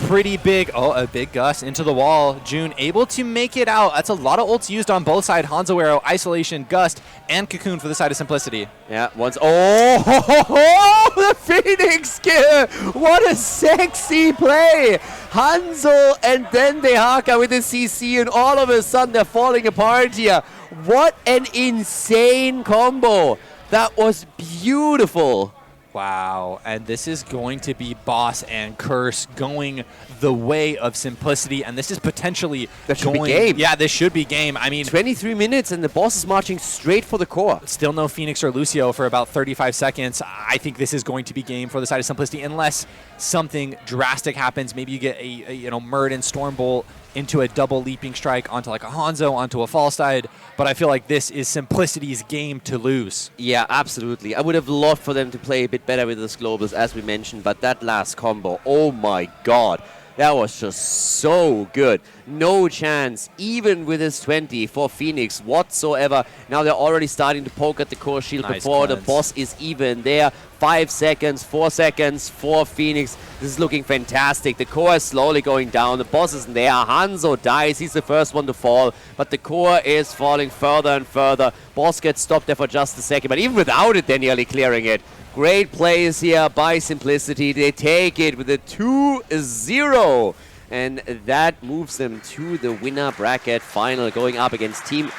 big gust into the wall. June able to make it out. That's a lot of ults used on both sides. Hanzo Arrow, Isolation, Gust, and Cocoon for the side of Simplicity. Yeah, once. Oh, the Phoenix kill! What a sexy play! Hanzo and then Dehaka with the CC, and all of a sudden they're falling apart here. What an insane combo. That was beautiful. Wow, and this is going to be Boss and Curse going the way of simplicity, and this is potentially That should be game. Yeah, this should be game. I mean, 23 minutes, and the boss is marching straight for the core. still no Phoenix or Lucio for about 35 seconds. I think this is going to be game for the side of simplicity, unless something drastic happens. Maybe you get a Murd and Stormbolt into a double leaping strike onto like a Hanzo, onto a false side. But I feel like this is simplicity's game to lose. Yeah, absolutely. I would have loved for them to play a bit better with this globals, as we mentioned, but that last combo, oh my god. That was just so good. No chance, even with his 20 for Phoenix whatsoever. Now they're already starting to poke at the core shield Nice before cleanse. the boss is even there. 5 seconds, 4 seconds for Phoenix. This is looking fantastic. The core is slowly going down. The boss isn't there. Hanzo dies. He's the first one to fall. But the core is falling further and further. Boss gets stopped there for just a second. But even without it, they're nearly clearing it. Great plays here by Simplicity. They take it with a 2-0. And that moves them to the winner bracket final, going up against Team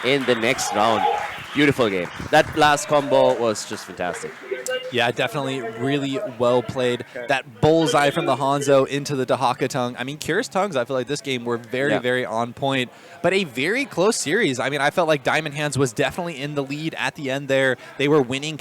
in the next round. Beautiful game. That last combo was just fantastic. Yeah, definitely really well played. That bullseye from the Hanzo into the Dahaka tongue. I mean, Kure's tongues, I feel like this game were very, very on point. But a very close series. I mean, I felt like Diamond Hands was definitely in the lead at the end there. They were winning